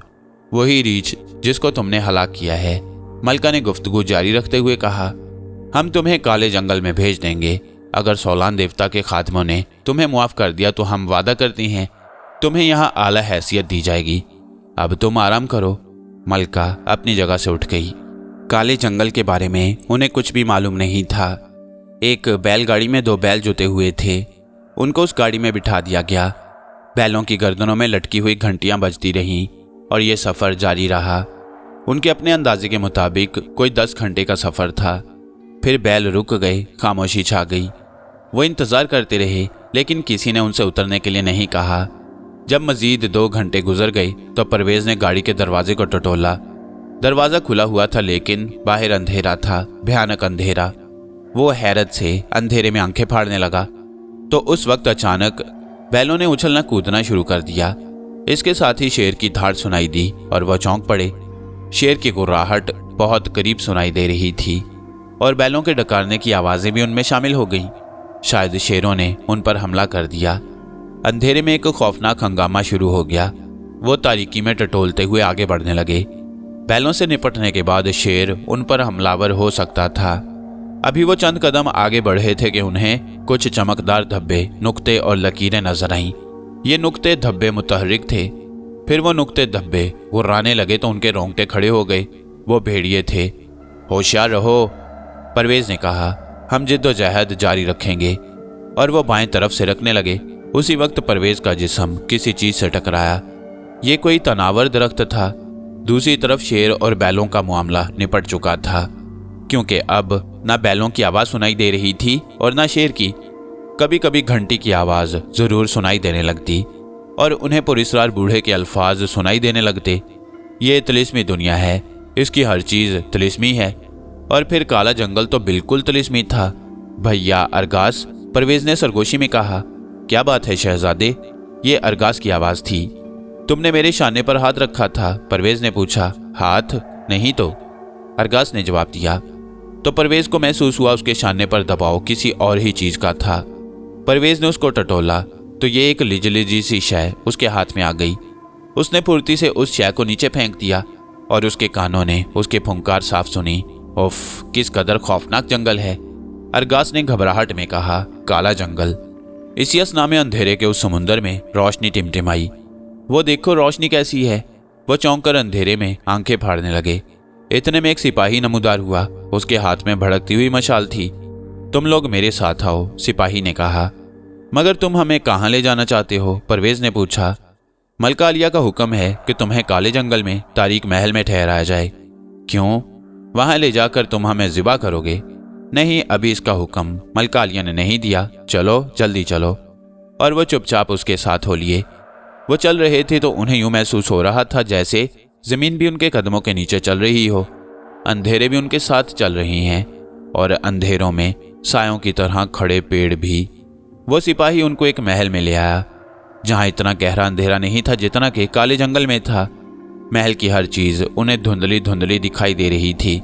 Speaker 1: वही रीछ जिसको तुमने हलाक किया है। मलका ने गुफ्तगू जारी रखते हुए कहा, हम तुम्हें काले जंगल में भेज देंगे। अगर सोलान देवता के खादमों ने तुम्हें मुआफ कर दिया तो हम वादा करते हैं तुम्हें यहाँ आला हैसियत दी जाएगी। अब तुम आराम करो। मलका अपनी जगह से उठ गई। काले जंगल के बारे में उन्हें कुछ भी मालूम नहीं था। एक बैलगाड़ी में 2 बैल जुते हुए थे। उनको उस गाड़ी में बिठा दिया गया। बैलों की गर्दनों में लटकी हुई घंटियां बजती रहीं और ये सफ़र जारी रहा। उनके अपने अंदाजे के मुताबिक कोई 10 घंटे का सफ़र था। फिर बैल रुक गए, खामोशी छा गई। वो इंतज़ार करते रहे, लेकिन किसी ने उनसे उतरने के लिए नहीं कहा। जब मजीद 2 घंटे गुजर गए तो परवेज ने गाड़ी के दरवाजे को टटोला। दरवाज़ा खुला हुआ था, लेकिन बाहर अंधेरा था, भयानक अंधेरा। वो हैरत से अंधेरे में आंखें फाड़ने लगा तो उस वक्त अचानक बैलों ने उछलना कूदना शुरू कर दिया। इसके साथ ही शेर की धाड़ सुनाई दी और वह चौंक पड़े। शेर की गुर्राहट बहुत करीब सुनाई दे रही थी और बैलों के डकारने की आवाज़ें भी उनमें शामिल हो गईं। शायद शेरों ने उन पर हमला कर दिया। अंधेरे में एक खौफनाक हंगामा शुरू हो गया। वो तारीकी में टटोलते हुए आगे बढ़ने लगे। बैलों से निपटने के बाद शेर उन पर हमलावर हो सकता था। अभी वो चंद कदम आगे बढ़े थे कि उन्हें कुछ चमकदार धब्बे, नुक्ते और लकीरें नजर आईं। ये नुक्ते धब्बे मुतहर्रिक थे। फिर वो नुक्ते धब्बे गुर्राने लगे तो उनके रोंगटे खड़े हो गए। वो भेड़िए थे। होशियार रहो, परवेज ने कहा। हम जिद्दोजहद जारी रखेंगे। और वो बाएं तरफ से रखने लगे। उसी वक्त परवेज का जिस्म किसी चीज से टकराया। ये कोई तनावर दरख्त था। दूसरी तरफ शेर और बैलों का मामला निपट चुका था, क्योंकि अब ना बैलों की आवाज़ सुनाई दे रही थी और ना शेर की। कभी कभी घंटी की आवाज़ ज़रूर सुनाई देने लगती और उन्हें पुरस्कार बूढ़े के अल्फाज सुनाई देने लगते, ये तिलिस्मी दुनिया है, इसकी हर चीज़ तिलिस्मी है। और फिर काला जंगल तो बिल्कुल तिलिस्मी था। भैया अरगास, परवेज़ ने सरगोशी में कहा। क्या बात है शहजादे, ये अरगास की आवाज़ थी। तुमने मेरे शाने पर हाथ रखा था, परवेज़ ने पूछा। हाथ नहीं तो, अरगास ने जवाब दिया। तो परवेज़ को महसूस हुआ उसके शाने पर दबाव किसी और ही चीज़ का था। परवेज़ ने उसको टटोला तो ये एक लिजलिजी सी शय उसके हाथ में आ गई। उसने फुर्ती से उस शय को नीचे फेंक दिया और उसके कानों ने उसके फुंकार साफ सुनी। उफ, किस कदर खौफनाक जंगल है, अरगास ने घबराहट में कहा। काला जंगल। इसी असनामे अंधेरे के उस समुंदर में रोशनी टिमटिमाई। वो देखो रोशनी कैसी है। वो चौंक कर अंधेरे में आंखें फाड़ने लगे। इतने में एक सिपाही नमूदार हुआ, उसके हाथ में भड़कती हुई मशाल थी। तुम लोग मेरे साथ आओ, सिपाही ने कहा। मगर तुम हमें कहाँ ले जाना चाहते हो, परवेज़ ने पूछा। मलका आलिया का हुक्म है कि तुम्हें काले जंगल में तारीक महल में ठहराया जाए। क्यों? वहां ले जाकर तुम हमें ज़िबा करोगे? नहीं, अभी इसका हुक्म मलका आलिया ने नहीं दिया। चलो जल्दी चलो। और वो चुपचाप उसके साथ हो लिए। वो चल रहे थे तो उन्हें यूं महसूस हो रहा था जैसे जमीन भी उनके कदमों के नीचे चल रही हो, अंधेरे भी उनके साथ चल रही हैं और अंधेरों में सायों की तरह खड़े पेड़ भी। वो सिपाही उनको एक महल में ले आया जहां इतना गहरा अंधेरा नहीं था जितना कि काले जंगल में था। महल की हर चीज उन्हें धुंधली धुंधली दिखाई दे रही थी।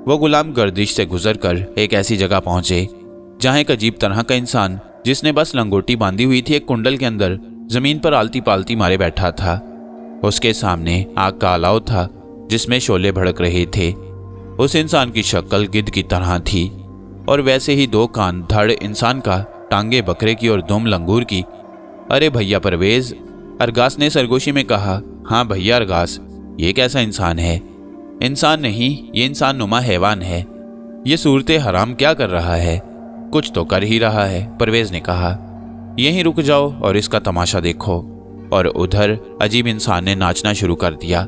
Speaker 1: वो गुलाम गर्दिश से गुजरकर एक ऐसी जगह पहुंचे जहां एक अजीब तरह का इंसान, जिसने बस लंगोटी बांधी हुई थी, एक कुंडल के अंदर जमीन पर आलती पालती मारे बैठा था। उसके सामने आग का अलाव था जिसमें शोले भड़क रहे थे। उस इंसान की शक्ल गिद्ध की तरह थी और वैसे ही दो कान धड़ इंसान का, टांगे बकरे की और दुम लंगूर की। अरे भैया परवेज़, अरगास ने सरगोशी में कहा। हाँ भैया अरगास, ये कैसा इंसान है? इंसान नहीं, ये इंसान नुमा हैवान है। ये सूरते हराम क्या कर रहा है? कुछ तो कर ही रहा है, परवेज़ ने कहा। यहीं रुक जाओ और इसका तमाशा देखो। और उधर अजीब इंसान ने नाचना शुरू कर दिया।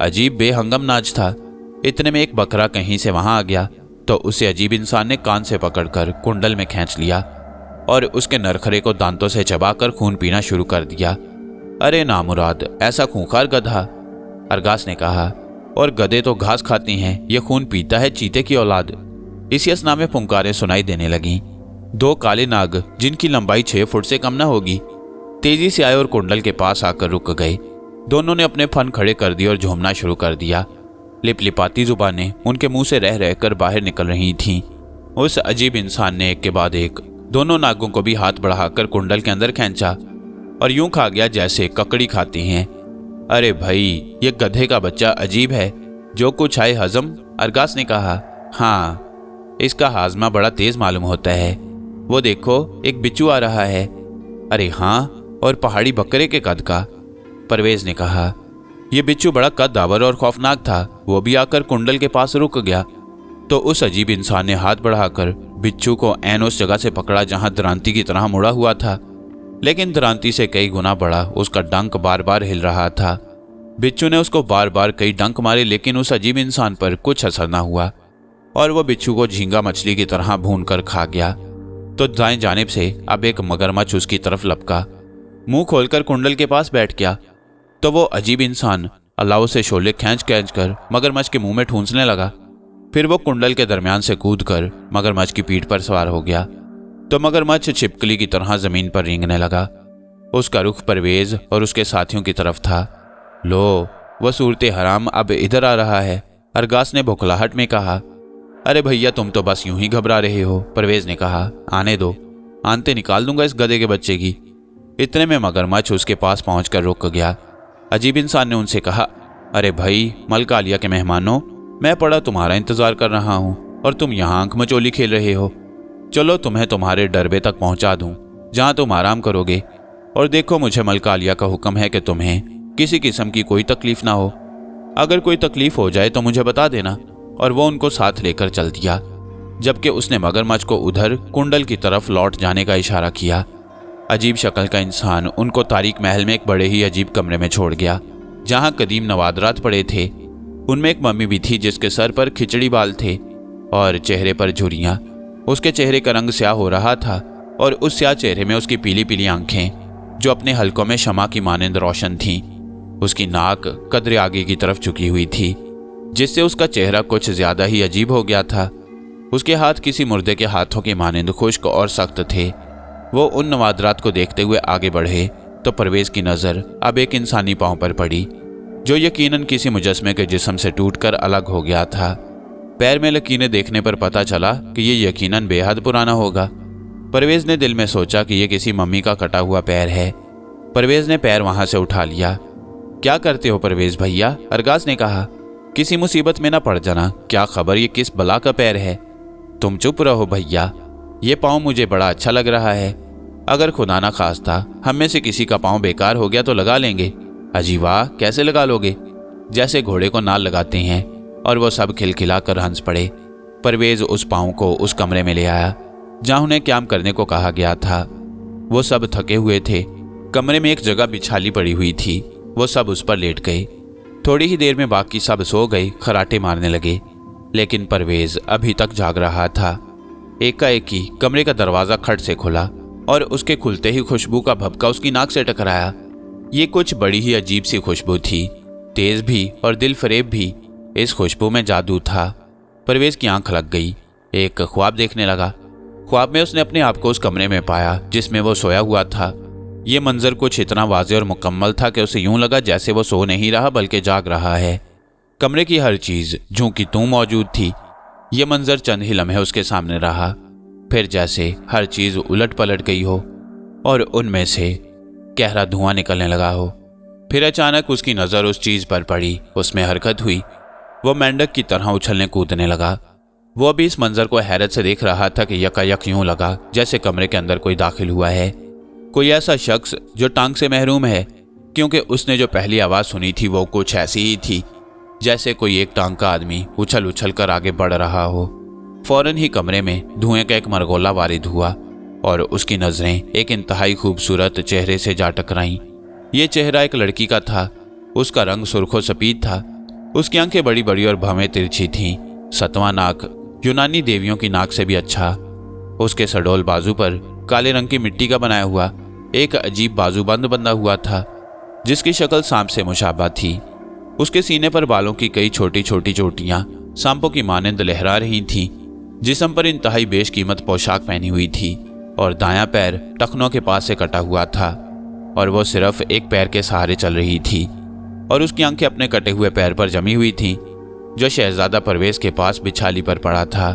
Speaker 1: अजीब बेहंगम नाच था। इतने में एक बकरा कहीं से वहां आ गया तो उसे अजीब इंसान ने कान से पकड़कर कुंडल में खींच लिया और उसके नरखरे को दांतों से चबाकर खून पीना शुरू कर दिया। अरे नामुराद, ऐसा खूंखार गधा, अरगास ने कहा। और गधे तो घास खाती हैं, ये खून पीता है चीते की औलाद। इसी असना में फुंकारें सुनाई देने लगीं। दो काले नाग, जिनकी लंबाई 6 फुट से कम न होगी, तेजी से आए और कुंडल के पास आकर रुक गए। दोनों ने अपने फन खड़े कर दिए और झूमना शुरू कर दिया। लिपलिपाती जुबानें उनके मुंह से रह रहकर बाहर निकल रही थीं। उस अजीब इंसान ने एक के बाद एक दोनों नागों को भी हाथ बढ़ाकर कुंडल के अंदर खींचा और यूं खा गया जैसे ककड़ी खाती हैं। अरे भाई, ये गधे का बच्चा अजीब है, जो कुछ आए हजम, अरगास ने कहा। हाँ, इसका हाजमा बड़ा तेज मालूम होता है। वो देखो, एक बिच्छू आ रहा है। अरे हाँ, और पहाड़ी बकरे के कद का, परवेज़ ने कहा। यह बिच्छू बड़ा कद्दावर और खौफनाक था। वो भी आकर कुंडल के पास रुक गया तो उस अजीब इंसान ने हाथ बढ़ाकर बिच्छू को ऐन उस जगह से पकड़ा जहां द्रांति की तरह मुड़ा हुआ था, लेकिन द्रांति से कई गुना बड़ा उसका डंक बार बार हिल रहा था। बिच्छू ने उसको बार बार कई डंक मारे, लेकिन उस अजीब इंसान पर कुछ असर न हुआ और वह बिच्छू को झींगा मछली की तरह भून कर खा गया। तो दाएं जानिब से अब एक मगरमच्छ उसकी तरफ लपका, मुंह खोलकर कुंडल के पास बैठ गया। तो वो अजीब इंसान अलाव से शोले खींच कर मगरमच्छ के मुंह में ठूंसने लगा। फिर वो कुंडल के दरमियान से कूदकर मगरमच्छ की पीठ पर सवार हो गया तो मगरमच्छ छिपकली की तरह जमीन पर रेंगने लगा। उसका रुख परवेज़ और उसके साथियों की तरफ था। लो, वह सूरते हराम अब इधर आ रहा है, अरगास ने बौखलाहट में कहा। अरे भैया, तुम तो बस यूं ही घबरा रहे हो, परवेज़ ने कहा। आने दो, आंतें निकाल दूंगा इस गधे के बच्चे की। इतने में मगरमच्छ उसके पास पहुंचकर रुक गया। अजीब इंसान ने उनसे कहा, अरे भाई मलका आलिया के मेहमानों, मैं पड़ा तुम्हारा इंतजार कर रहा हूँ और तुम यहाँ आंख मचोली खेल रहे हो। चलो तुम्हें तुम्हारे डरबे तक पहुँचा दूँ जहाँ तुम आराम करोगे। और देखो, मुझे मलका आलिया का हुक्म है कि तुम्हें किसी किस्म की कोई तकलीफ ना हो। अगर कोई तकलीफ हो जाए तो मुझे बता देना। और वो उनको साथ लेकर चल दिया, जबकि उसने मगरमच्छ को उधर कुंडल की तरफ लौट जाने का इशारा किया। अजीब शक्ल का इंसान उनको तारीक महल में एक बड़े ही अजीब कमरे में छोड़ गया जहां कदीम नवादरात पड़े थे। उनमें एक मम्मी भी थी जिसके सर पर खिचड़ी बाल थे और चेहरे पर झुर्रियां। उसके चेहरे का रंग स्याह हो रहा था और उस स्याह चेहरे में उसकी पीली पीली आंखें जो अपने हलकों में शमा की मानंद रोशन थीं। उसकी नाक कदरे आगे की तरफ झुकी हुई थी, जिससे उसका चेहरा कुछ ज्यादा ही अजीब हो गया था। उसके हाथ किसी मुर्दे के हाथों के मानंद खुश्क और सख्त थे। वो उन नवादरात को देखते हुए आगे बढ़े तो परवेज की नज़र अब एक इंसानी पांव पर पड़ी, जो यकीनन किसी मुजस्मे के जिस्म से टूटकर अलग हो गया था। पैर में लकीरें देखने पर पता चला कि ये यकीनन बेहद पुराना होगा। परवेज ने दिल में सोचा कि ये किसी मम्मी का कटा हुआ पैर है। परवेज ने पैर वहां से उठा लिया। क्या करते हो परवेज भैया? अरगाज ने कहा। किसी मुसीबत में ना पड़ जाना, क्या खबर ये किस बला का पैर है? तुम चुप रहो भैया, ये पाँव मुझे बड़ा अच्छा लग रहा है। अगर खुदा ना खास्ता हम में से किसी का पाँव बेकार हो गया तो लगा लेंगे। अजी वाह, कैसे लगा लोगे? जैसे घोड़े को नाल लगाते हैं। और वो सब खिलखिलाकर हंस पड़े। परवेज उस पाँव को उस कमरे में ले आया जहाँ उन्हें क्याम करने को कहा गया था। वो सब थके हुए थे। कमरे में एक जगह बिछाली पड़ी हुई थी, वो सब उस पर लेट गए। थोड़ी ही देर में बाकी सब सो गए, खराटे मारने लगे, लेकिन परवेज अभी तक जाग रहा था। एकाएक ही कमरे का दरवाजा खट से खुला और उसके खुलते ही खुशबू का भभका उसकी नाक से टकराया। ये कुछ बड़ी ही अजीब सी खुशबू थी, तेज भी और दिल फरेब भी। इस खुशबू में जादू था। परवेज की आंख लग गई। एक ख्वाब देखने लगा। ख्वाब में उसने अपने आप को उस कमरे में पाया जिसमें वो सोया हुआ था। ये मंजर कुछ इतना वाज़े और मुकम्मल था कि उसे यूं लगा जैसे वो सो नहीं रहा बल्कि जाग रहा है। कमरे की हर चीज जूं की तूं मौजूद थी। ये मंजर चंद ही लम्हे उसके सामने रहा, फिर जैसे हर चीज उलट पलट गई हो और उनमें से गहरा धुआं निकलने लगा हो। फिर अचानक उसकी नज़र उस चीज पर पड़ी, उसमें हरकत हुई। वो मेंढक की तरह उछलने कूदने लगा। वो अभी इस मंजर को हैरत से देख रहा था कि यकायक यूं लगा जैसे कमरे के अंदर कोई दाखिल हुआ है, कोई ऐसा शख्स जो टांग से महरूम है, क्योंकि उसने जो पहली आवाज़ सुनी थी वो कुछ ऐसी ही थी, जैसे कोई एक टांग का आदमी उछल उछल कर आगे बढ़ रहा हो। फौरन ही कमरे में धुएं का एक मरगोला वारिद हुआ और उसकी नज़रें एक इंतहाई खूबसूरत चेहरे से जा टकराईं। ये चेहरा एक लड़की का था। उसका रंग सुर्खो सफेद था। उसकी आंखें बड़ी बड़ी और भवें तिरछी थीं। सतवां नाक यूनानी देवियों की नाक से भी अच्छा। उसके सडोल बाजू पर काले रंग की मिट्टी का बनाया हुआ एक अजीब बाजूबंद बंधा हुआ था, जिसकी शक्ल सांप से मुशाबा थी। उसके सीने पर बालों की कई छोटी छोटी चोटियां सांपों की मानंद लहरा रही थीं। जिस्म पर इंतहाई बेशकीमत पोशाक पहनी हुई थी और दायां पैर टखनों के पास से कटा हुआ था और वो सिर्फ एक पैर के सहारे चल रही थी और उसकी आंखें अपने कटे हुए पैर पर जमी हुई थीं, जो शहजादा परवेज के पास बिछाली पर पड़ा था।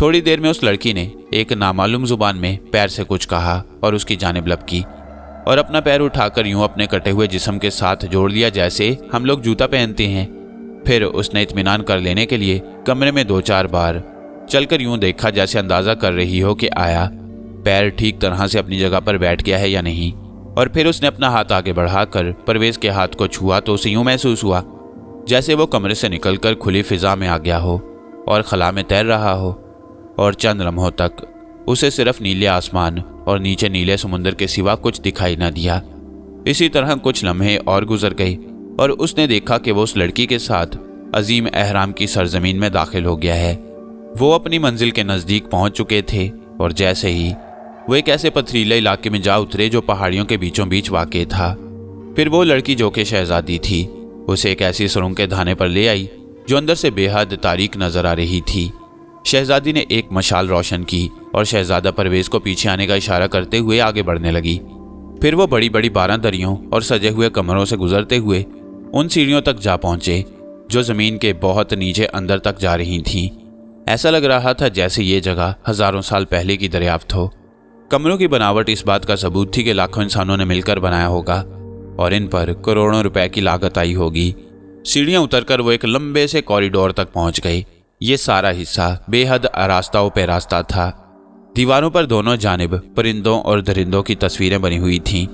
Speaker 1: थोड़ी देर में उस लड़की ने एक नामालूम जुबान में पैर से कुछ कहा और उसकी जानिब लपकी और अपना पैर उठाकर यूं अपने कटे हुए जिस्म के साथ जोड़ लिया जैसे हम लोग जूता पहनते हैं। फिर उसने इत्मीनान कर लेने के लिए कमरे में 2-4 बार चलकर यूं देखा जैसे अंदाजा कर रही हो कि आया पैर ठीक तरह से अपनी जगह पर बैठ गया है या नहीं। और फिर उसने अपना हाथ आगे बढ़ाकर परवेज के हाथ को छुआ तो उसे यूं महसूस हुआ जैसे वो कमरे से निकलकर खुली फिजा में आ गया हो और खला में तैर रहा हो। और चंद लम्हों तक उसे सिर्फ नीले आसमान और नीचे नीले समुद्र के सिवा कुछ दिखाई न दिया। इसी तरह कुछ लम्हे और गुजर गए और उसने देखा कि वो उस लड़की के साथ अजीम एहराम की सरजमीन में दाखिल हो गया है। वो अपनी मंजिल के नज़दीक पहुंच चुके थे और जैसे ही वो एक ऐसे पथरीले इलाके में जा उतरे जो पहाड़ियों के बीचों बीच वाक़ था। फिर वो लड़की जो कि शहजादी थी उसे एक ऐसी सुरंग के धाने पर ले आई जो अंदर से बेहद तारीक नजर आ रही थी। शहजादी ने एक मशाल रोशन की और शहजादा परवेज को पीछे आने का इशारा करते हुए आगे बढ़ने लगी। फिर वो बड़ी बड़ी 12 दरियों और सजे हुए कमरों से गुजरते हुए उन सीढ़ियों तक जा पहुंचे जो जमीन के बहुत नीचे अंदर तक जा रही थीं। ऐसा लग रहा था जैसे ये जगह हजारों साल पहले की दरियाफ्त हो। कमरों की बनावट इस बात का सबूत थी कि लाखों इंसानों ने मिलकर बनाया होगा और इन पर करोड़ों रुपए की लागत आई होगी। सीढ़ियां उतरकर वो एक लंबे से कॉरिडोर तक पहुंच गए। ये सारा हिस्सा बेहद आरास्ता व पैरास्ता था। दीवारों पर दोनों जानिब परिंदों और दरिंदों की तस्वीरें बनी हुई थीं।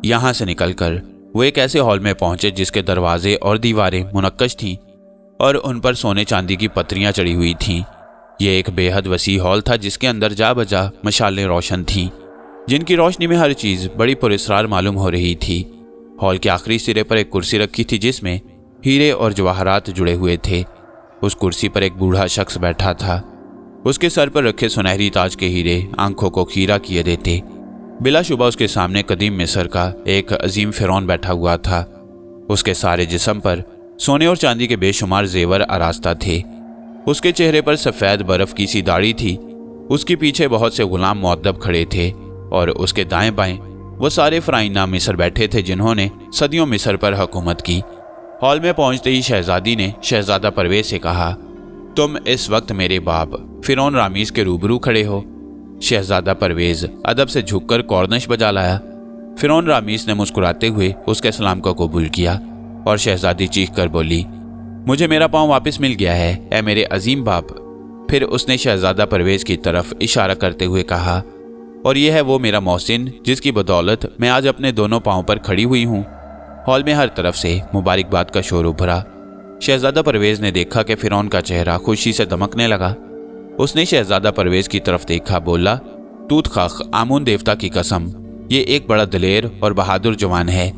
Speaker 1: यहाँ से निकलकर वो एक ऐसे हॉल में पहुंचे जिसके दरवाजे और दीवारें मुनक्कश थीं और उन पर सोने चांदी की पत्रियां चढ़ी हुई थीं। ये एक बेहद वसी हॉल था जिसके अंदर जा बजा मशालें रोशन थीं, जिनकी रोशनी में हर चीज़ बड़ी पुरस्रार मालूम हो रही थी। हॉल के आखिरी सिरे पर एक कुर्सी रखी थी जिसमें हीरे और जवाहरात जुड़े हुए थे। उस कुर्सी पर एक बूढ़ा शख्स बैठा था। उसके सर पर रखे सुनहरी ताज के हीरे आंखों को खीरा किए देते। बिलाशुबा उसके सामने कदीम मिस्र का एक अजीम फिरौन बैठा हुआ था। उसके सारे जिस्म पर सोने और चांदी के बेशुमार जेवर आरास्ता थे। उसके चेहरे पर सफ़ेद बर्फ की सी दाढ़ी थी। उसके पीछे बहुत से गुलाम मुअद्दब खड़े थे और उसके दाएं बाएं वो सारे फ़राइना मिस्र बैठे थे जिन्होंने सदियों मिस्र पर हुकूमत की। हॉल में पहुंचते ही शहजादी ने शहजादा परवेज से कहा, तुम इस वक्त मेरे बाप फिरौन रामीस के रूबरू खड़े हो। शहजादा परवेज अदब से झुककर कॉर्निश बजा लाया। फिरौन रामीस ने मुस्कुराते हुए उसके सलाम को कबूल किया और शहजादी चीख कर बोली, मुझे मेरा पाँव वापस मिल गया है, ऐ मेरे अजीम बाप। फिर उसने शहजादा परवेज की तरफ इशारा करते हुए कहा, और यह है वो मेरा मोहसिन जिसकी बदौलत मैं आज अपने दोनों पाँव पर खड़ी हुई हूँ। हॉल में हर तरफ से मुबारकबाद का शोर उभरा। शहजादा परवेज ने देखा कि फिरौन का चेहरा खुशी से दमकने लगा। उसने शहजादा परवेज की तरफ देखा, बोला, तूत खाख आमून देवता की कसम, ये एक बड़ा दिलेर और बहादुर जवान है।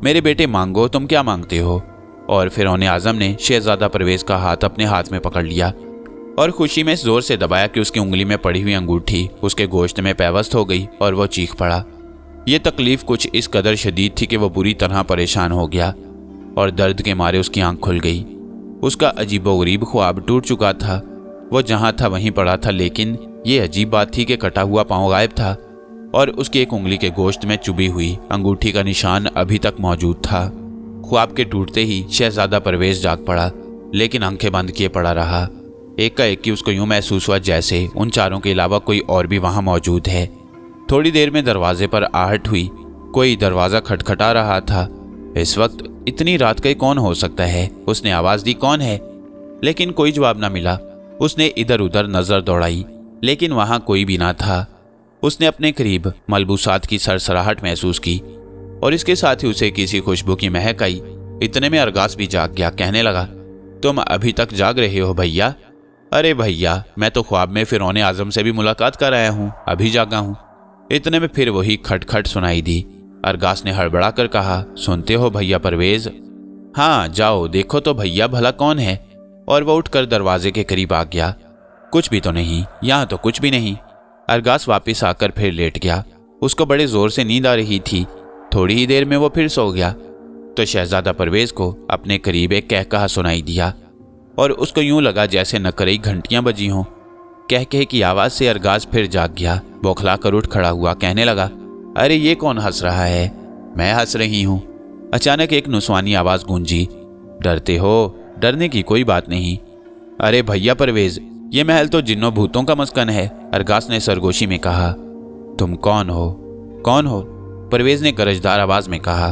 Speaker 1: मेरे बेटे मांगो, तुम क्या मांगते हो? और फिरौन आजम ने शहजादा परवेज का हाथ अपने हाथ में पकड़ लिया और खुशी में जोर से दबाया कि उसकी उंगली में पड़ी हुई अंगूठी उसके गोश्त में पैवस्त हो गई और वो चीख पड़ा। ये तकलीफ कुछ इस कदर शदीद थी कि वो बुरी तरह परेशान हो गया और दर्द के मारे उसकी आंख खुल गई। उसका अजीबोगरीब ख्वाब टूट चुका था। वो जहाँ था वहीं पड़ा था, लेकिन ये अजीब बात थी कि कटा हुआ पाँव गायब था और उसकी एक उंगली के गोश्त में चुभी हुई अंगूठी का निशान अभी तक मौजूद था। ख्वाब के टूटते ही शहजादा परवेज जाग पड़ा, लेकिन आंखें बंद किए पड़ा रहा। एकाएक उसको यूं महसूस हुआ जैसे उन चारों के अलावा कोई और भी वहां मौजूद है। थोड़ी देर में दरवाजे पर आहट हुई। कोई दरवाज़ा खटखटा रहा था। इस वक्त इतनी रात के कौन हो सकता है? उसने आवाज़ दी, कौन है? लेकिन कोई जवाब ना मिला। उसने इधर उधर नज़र दौड़ाई, लेकिन वहाँ कोई भी ना था। उसने अपने करीब मलबूसात की सरसराहट महसूस की और इसके साथ ही उसे किसी खुशबू की महक आई। इतने में अरगास भी जाग गया। कहने लगा, तुम अभी तक जाग रहे हो भैया? अरे भैया, मैं तो ख्वाब में फिरौन आजम से भी मुलाकात कर आया हूँ, अभी जागा हूँ। इतने में फिर वही खटखट सुनाई दी। अरगास ने हड़बड़ा कर कहा, सुनते हो भैया परवेज? हाँ, जाओ देखो तो भैया भला कौन है। और वह उठकर दरवाजे के करीब आ गया। कुछ भी तो नहीं, यहाँ तो कुछ भी नहीं। अरगास वापस आकर फिर लेट गया। उसको बड़े जोर से नींद आ रही थी। थोड़ी ही देर में वो फिर सो गया तो शहजादा परवेज को अपने करीब एक कहकहा सुनाई दिया और उसको यूं लगा जैसे नकरई घंटियां बजी हों। कह की आवाज़ से अरगास फिर जाग गया। बौखला कर उठ खड़ा हुआ। कहने लगा, अरे ये कौन हंस रहा है? मैं हंस रही हूँ। अचानक एक नुस्वानी आवाज़ गूंजी, डरते हो? डरने की कोई बात नहीं। अरे भैया परवेज, ये महल तो जिन्नों भूतों का मस्कन है, अरगास ने सरगोशी में कहा। तुम कौन हो? कौन हो? परवेज ने गरजदार आवाज़ में कहा।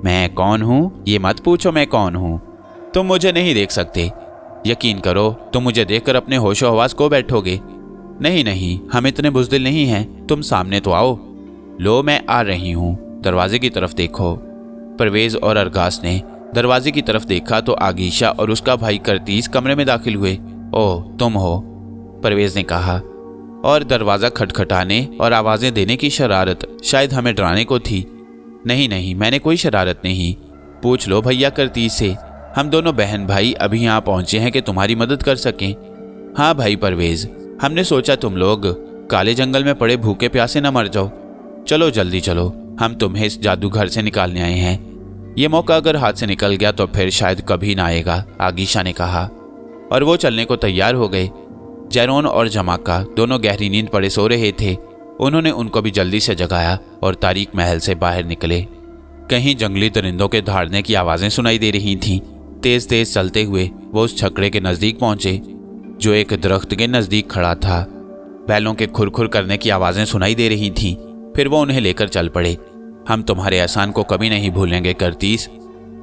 Speaker 1: मैं कौन हूँ? ये मत पूछो मैं कौन हूँ। तुम मुझे नहीं देख सकते। यकीन करो, तुम मुझे देखकर अपने होशो हवास खो बैठोगे। नहीं नहीं, हम इतने बुज़दिल नहीं हैं। तुम सामने तो आओ। लो, मैं आ रही हूँ। दरवाजे की तरफ देखो। परवेज और अरगास ने दरवाजे की तरफ देखा तो आगीशा और उसका भाई करतीस कमरे में दाखिल हुए। ओह, तुम हो? परवेज ने कहा। और दरवाज़ा खटखटाने और आवाज़ें देने की शरारत शायद हमें डराने को थी। नहीं नहीं, मैंने कोई शरारत नहीं। पूछ लो भैया करतीस से। हम दोनों बहन भाई अभी यहाँ पहुँचे हैं कि तुम्हारी मदद कर सकें। हाँ भाई परवेज, हमने सोचा तुम लोग काले जंगल में पड़े भूखे प्यासे न मर जाओ। चलो जल्दी चलो, हम तुम्हें इस जादू घर से निकालने आए हैं। ये मौका अगर हाथ से निकल गया तो फिर शायद कभी ना आएगा, आगीशा ने कहा। और वो चलने को तैयार हो गए। जैरोन और जमाका दोनों गहरी नींद पड़े सो रहे थे। उन्होंने उनको भी जल्दी से जगाया और तारीक महल से बाहर निकले। कहीं जंगली दरिंदों के दहाड़ने की आवाज़ें सुनाई दे रही थीं। तेज तेज चलते हुए वो उस छकड़े के नज़दीक पहुंचे जो एक दरख्त के नज़दीक खड़ा था। बैलों के खुरखुर करने की आवाज़ें सुनाई दे रही थीं। फिर वो उन्हें लेकर चल पड़े। हम तुम्हारे एहसान को कभी नहीं भूलेंगे करतीस।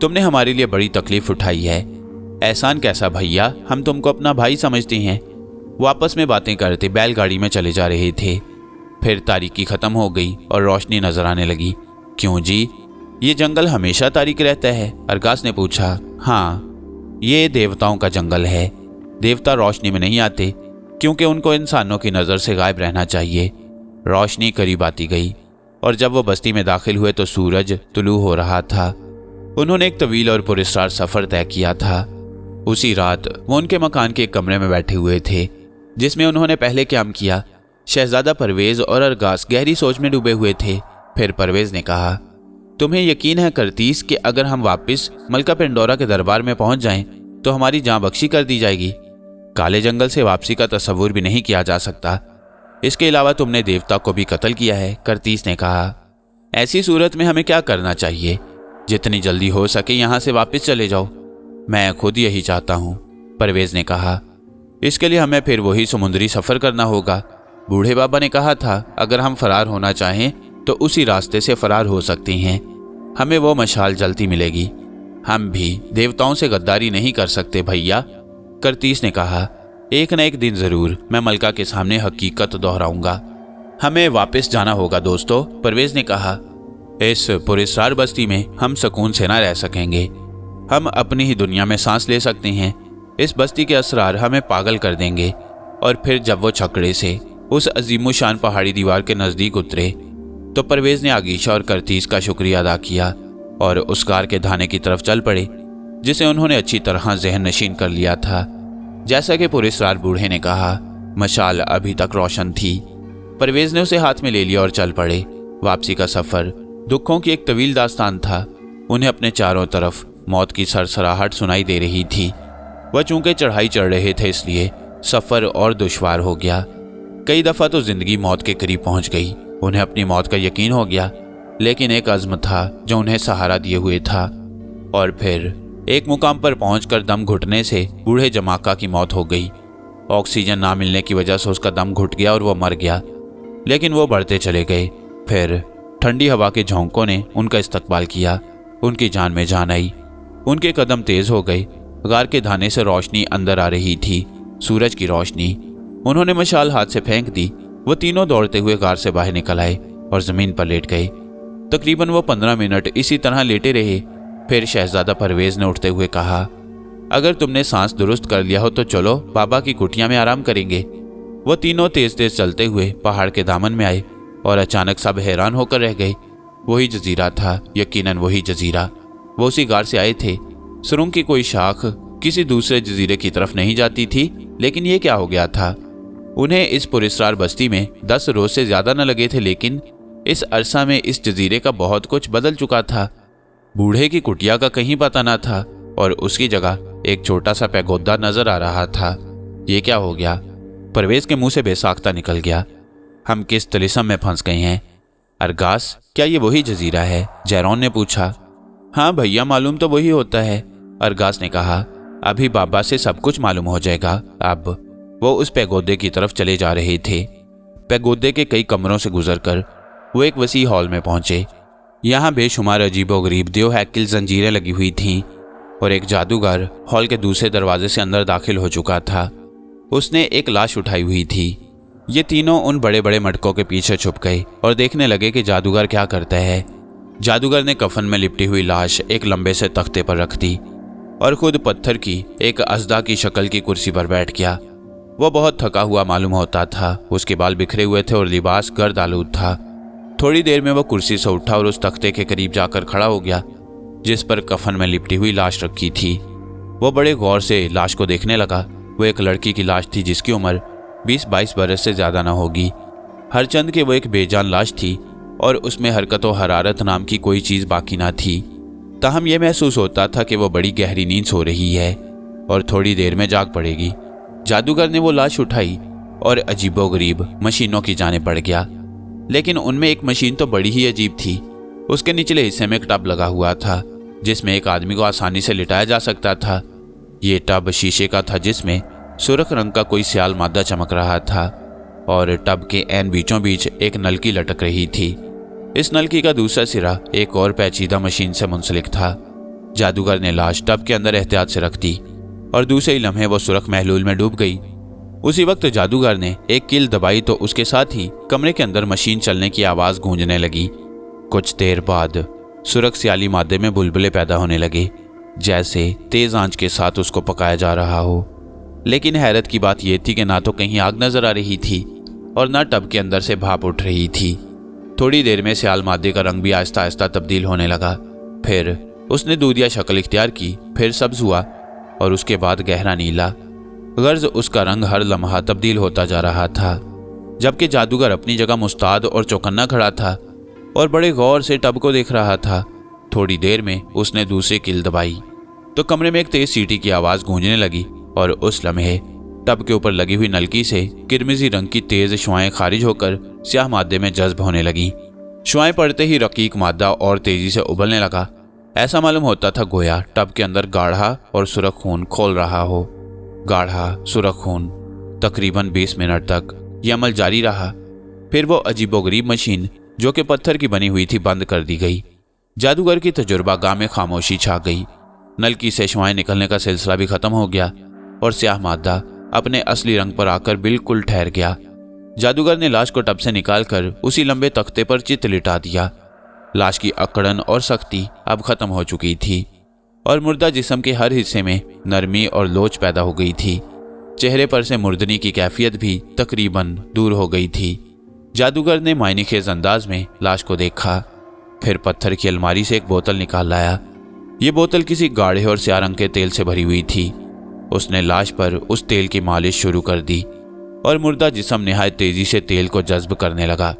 Speaker 1: तुमने हमारे लिए बड़ी तकलीफ उठाई है। एहसान कैसा भैया, हम तुमको अपना भाई समझते हैं। वो आपस में बातें करते बैलगाड़ी में चले जा रहे थे। फिर तारीकी ख़त्म हो गई और रोशनी नजर आने लगी। क्यों जी, ये जंगल हमेशा तारीक रहता है? अरगास ने पूछा। हाँ, ये देवताओं का जंगल है। देवता रोशनी में नहीं आते क्योंकि उनको इंसानों की नज़र से गायब रहना चाहिए। रोशनी करीब आती गई। और जब वो बस्ती में दाखिल हुए तो सूरज तुलू हो रहा था। उन्होंने एक तवील और पुरस्कार सफ़र तय किया था। उसी रात वो उनके मकान के एक कमरे में बैठे हुए थे जिसमें उन्होंने पहले क्याम किया। शहजादा परवेज़ और अरगास गहरी सोच में डूबे हुए थे। फिर परवेज़ ने कहा, तुम्हें यकीन है करतीस कि अगर हम वापस मलका पेंडोरा के दरबार में पहुंच जाएं तो हमारी जान बख्शी कर दी जाएगी? काले जंगल से वापसी का तस्वुर भी नहीं किया जा सकता। इसके अलावा तुमने देवता को भी कत्ल किया है, करतीस ने कहा। ऐसी सूरत में हमें क्या करना चाहिए? जितनी जल्दी हो सके यहाँ से वापस चले जाओ। मैं खुद यही चाहता हूँ, परवेज़ ने कहा। इसके लिए हमें फिर वही समुद्री सफ़र करना होगा। बूढ़े बाबा ने कहा था, अगर हम फरार होना चाहें तो उसी रास्ते से फरार हो सकते हैं। हमें वो मशाल जलती मिलेगी। हम भी देवताओं से गद्दारी नहीं कर सकते भैया, करतीस ने कहा। एक न एक दिन ज़रूर मैं मलका के सामने हकीकत दोहराऊंगा। हमें वापस जाना होगा दोस्तों, परवेज़ ने कहा। इस पुरस्कार बस्ती में हम सुकून से ना रह सकेंगे। हम अपनी ही दुनिया में सांस ले सकते हैं। इस बस्ती के असरार हमें पागल कर देंगे। और फिर जब वो छकड़े से उस अजीमुशान पहाड़ी दीवार के नज़दीक उतरे तो परवेज़ ने आगीशा और करतीस का शुक्रिया अदा किया और उस कार के धाने की तरफ चल पड़े जिसे उन्होंने अच्छी तरह जहन नशीन कर लिया था। जैसा कि पुरस्कार बूढ़े ने कहा, मशाल अभी तक रोशन थी। परवेज़ ने उसे हाथ में ले लिया और चल पड़े। वापसी का सफ़र दुखों की एक तवील दास्तान था। उन्हें अपने चारों तरफ मौत की सरसराहट सुनाई दे रही थी। वह चूंकि चढ़ाई चढ़ रहे थे इसलिए सफ़र और दुश्वार हो गया। कई दफ़ा तो ज़िंदगी मौत के करीब पहुंच गई। उन्हें अपनी मौत का यकीन हो गया, लेकिन एक अज़्म था जो उन्हें सहारा दिए हुए था। और फिर एक मुकाम पर पहुंचकर दम घुटने से बूढ़े जमाका की मौत हो गई। ऑक्सीजन ना मिलने की वजह से उसका दम घुट गया और वो मर गया। लेकिन वो बढ़ते चले गए। फिर ठंडी हवा के झोंकों ने उनका इस्तकबाल किया। उनकी जान में जान आई। उनके कदम तेज हो गए। गार के धाने से रोशनी अंदर आ रही थी, सूरज की रोशनी। उन्होंने मशाल हाथ से फेंक दी। वो तीनों दौड़ते हुए गार से बाहर निकल आए और जमीन पर लेट गए। तकरीबन वो 15 मिनट इसी तरह लेटे रहे। फिर शहजादा परवेज़ ने उठते हुए कहा, अगर तुमने सांस दुरुस्त कर लिया हो तो चलो बाबा की कुटिया में आराम करेंगे। वो तीनों तेज तेज चलते हुए पहाड़ के दामन में आए और अचानक सब हैरान होकर रह गए। वही जजीरा था, यकीनन वही जजीरा। वो उसी गार से आए थे। सुरंग की कोई शाख किसी दूसरे जजीरे की तरफ नहीं जाती थी, लेकिन ये क्या हो गया था? उन्हें इस पुरस्कार बस्ती में 10 रोज से ज्यादा न लगे थे, लेकिन इस अरसा में इस जजीरे का बहुत कुछ बदल चुका था। बूढ़े की कुटिया का कहीं पता न था और उसकी जगह एक छोटा सा पैगोदा नजर आ रहा था। ये क्या हो गया? परवेज़ के मुंह से बेसाख्ता निकल गया। हम किस तिलिस्म में फंस गए हैं? अरगास, क्या ये वही जजीरा है? जैरोन ने पूछा। हाँ भैया, मालूम तो वही होता है, अरगास ने कहा। अभी बाबा से सब कुछ मालूम हो जाएगा। अब वो उस पैगोदे की तरफ चले जा रहे थे। पैगोदे के कई कमरों से गुजरकर वो एक वसी हॉल में पहुंचे। यहाँ बेशुमार अजीबोगरीब देवहैकिल जंजीरें लगी हुई थीं और एक जादूगर हॉल के दूसरे दरवाजे से अंदर दाखिल हो चुका था। उसने एक लाश उठाई हुई थी। ये तीनों उन बड़े बड़े मटकों के पीछे छुप गए और देखने लगे कि जादूगर क्या करता है। जादूगर ने कफन में लिपटी हुई लाश एक लंबे से तख्ते पर रख दी और खुद पत्थर की एक अजदा की शक्ल की कुर्सी पर बैठ गया। वो बहुत थका हुआ मालूम होता था। उसके बाल बिखरे हुए थे और लिबास गर्द आलूद था। थोड़ी देर में वो कुर्सी से उठा और उस तख्ते के करीब जाकर खड़ा हो गया जिस पर कफन में लिपटी हुई लाश रखी थी। वो बड़े गौर से लाश को देखने लगा। वो एक लड़की की लाश थी जिसकी उम्र 20-22 बरस से ज़्यादा न होगी। हरचंद के वो एक बेजान लाश थी और उसमें हरकत व हरारत नाम की कोई चीज़ बाकी ना थी। ताहम यह महसूस होता था कि वो बड़ी गहरी नींद सो रही है और थोड़ी देर में जाग पड़ेगी। जादूगर ने वो लाश उठाई और अजीबोगरीब मशीनों की जाने बढ़ गया, लेकिन उनमें एक मशीन तो बड़ी ही अजीब थी। उसके निचले हिस्से में एक टब लगा हुआ था जिसमें एक आदमी को आसानी से लिटाया जा सकता था। ये टब शीशे का था जिसमें सुर्ख रंग का कोई सियाल मादा चमक रहा था और टब के ऐन बीचों बीच एक नलकी लटक रही थी। इस नलकी का दूसरा सिरा एक और पेचीदा मशीन से मुंसलिक था। जादूगर ने लाश टब के अंदर एहतियात से रख दी और दूसरे ही लम्हे वो सुर्ख महलूल में डूब गई। उसी वक्त जादूगर ने एक कील दबाई तो उसके साथ ही कमरे के अंदर मशीन चलने की आवाज़ गूंजने लगी। कुछ देर बाद सुर्ख सियाली मादे में बुलबुले पैदा होने लगे, जैसे तेज आंच के साथ उसको पकाया जा रहा हो। लेकिन हैरत की बात यह थी कि ना तो कहीं आग नजर आ रही थी और ना टब के अंदर से भाप उठ रही थी। थोड़ी देर में स्याल मादे का रंग भी आहिस्ता आहिस्ता तब्दील होने लगा। फिर उसने दूधिया शक्ल इख्तियार की, फिर सब्ज हुआ और उसके बाद गहरा नीला। गर्ज उसका रंग हर लम्हा तब्दील होता जा रहा था, जबकि जादूगर अपनी जगह मुस्ताद और चौकन्ना खड़ा था और बड़े गौर से टब को देख रहा था। थोड़ी देर में उसने दूसरी कील दबाई तो कमरे में एक तेज सीटी की आवाज़ गूंजने लगी और उस लम्हे टब के ऊपर लगी हुई नलकी से किरमिजी रंग की तेज शुआएं खारिज होकर स्याह मादे में जज्ब होने लगी। शुआएं पड़ते ही रकीक मादा और तेजी से उबलने लगा। ऐसा मालूम होता था गोया टब के अंदर गाढ़ा और सुरख खून खोल रहा हो। गाढ़ा सुरख खून। तकरीबन 20 मिनट तक यह अमल जारी रहा। फिर वो अजीबोगरीब मशीन जो कि पत्थर की बनी हुई थी बंद कर दी गई। जादूगर की तजुर्बागाह में खामोशी छा गई। नलकी से शुआएं निकलने का सिलसिला भी खत्म हो गया और स्याह मादा अपने असली रंग पर आकर बिल्कुल ठहर गया। जादूगर ने लाश को टब से निकालकर उसी लंबे तख्ते पर चित लिटा दिया। लाश की अकड़न और सख्ती अब खत्म हो चुकी थी और मुर्दा जिस्म के हर हिस्से में नरमी और लोच पैदा हो गई थी। चेहरे पर से मुर्दनी की कैफियत भी तकरीबन दूर हो गई थी। जादूगर ने मायने खेज अंदाज में लाश को देखा, फिर पत्थर की अलमारी से एक बोतल निकाल लाया। ये बोतल किसी गाढ़े और स्याह रंग के तेल से भरी हुई थी। उसने लाश पर उस तेल की मालिश शुरू कर दी और मुर्दा जिस्म निहायत तेजी से तेल को जज्ब करने लगा।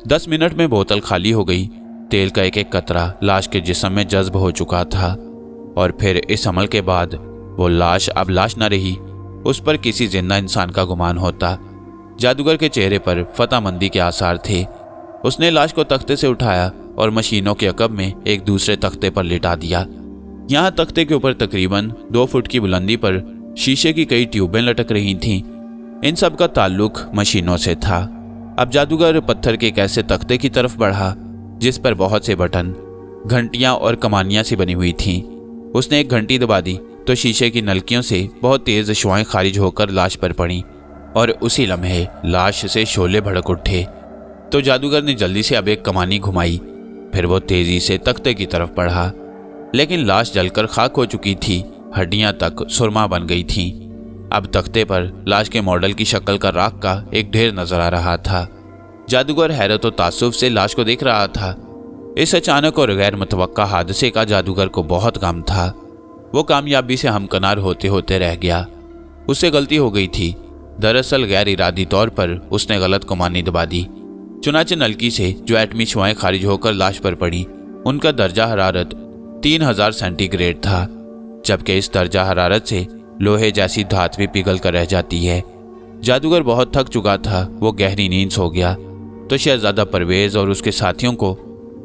Speaker 1: 10 मिनट में बोतल खाली हो गई। तेल का एक एक कतरा लाश के जिस्म में जज्ब हो चुका था और फिर इस अमल के बाद वो लाश अब लाश न रही, उस पर किसी जिंदा इंसान का गुमान होता। जादूगर के चेहरे पर फतामंदी के आसार थे। उसने लाश को तख्ते से उठाया और मशीनों के अकब में एक दूसरे तख्ते पर लिटा दिया। यहाँ तख्ते के ऊपर तकरीबन 2 फुट की बुलंदी पर शीशे की कई ट्यूबें लटक रही थीं। इन सब का ताल्लुक मशीनों से था। अब जादूगर पत्थर के एक ऐसे तख्ते की तरफ बढ़ा जिस पर बहुत से बटन, घंटियां और कमानियां सी बनी हुई थीं। उसने एक घंटी दबा दी तो शीशे की नलकियों से बहुत तेज शुआएं खारिज होकर लाश पर पड़ी और उसी लम्हे लाश से शोले भड़क उठे। तो जादूगर ने जल्दी से अब एक कमानी घुमाई, फिर वो तेजी से तख्ते की तरफ बढ़ा, लेकिन लाश जलकर खाक हो चुकी थी। हड्डियां तक सुरमा बन गई थीं। अब तख्ते पर लाश के मॉडल की शक्ल का राख का एक ढेर नजर आ रहा था। जादूगर हैरत और तासुफ से लाश को देख रहा था। इस अचानक और गैर मुतवक्का हादसे का जादूगर को बहुत गम था। वो कामयाबी से हमकनार होते होते रह गया। उससे गलती हो गई थी। दरअसल गैर इरादी तौर पर उसने गलत कमानी दबा दी। चुनाचे नलकी से जो एटमी शुआएं खारिज होकर लाश पर पड़ी, उनका दर्जा हरारत 3000 सेंटीग्रेड था, जबकि इस दर्जा हरारत से लोहे जैसी धात भी पिघल कर रह जाती है। जादूगर बहुत थक चुका था। वो गहरी नींद सो गया तो शहजादा परवेज और उसके साथियों को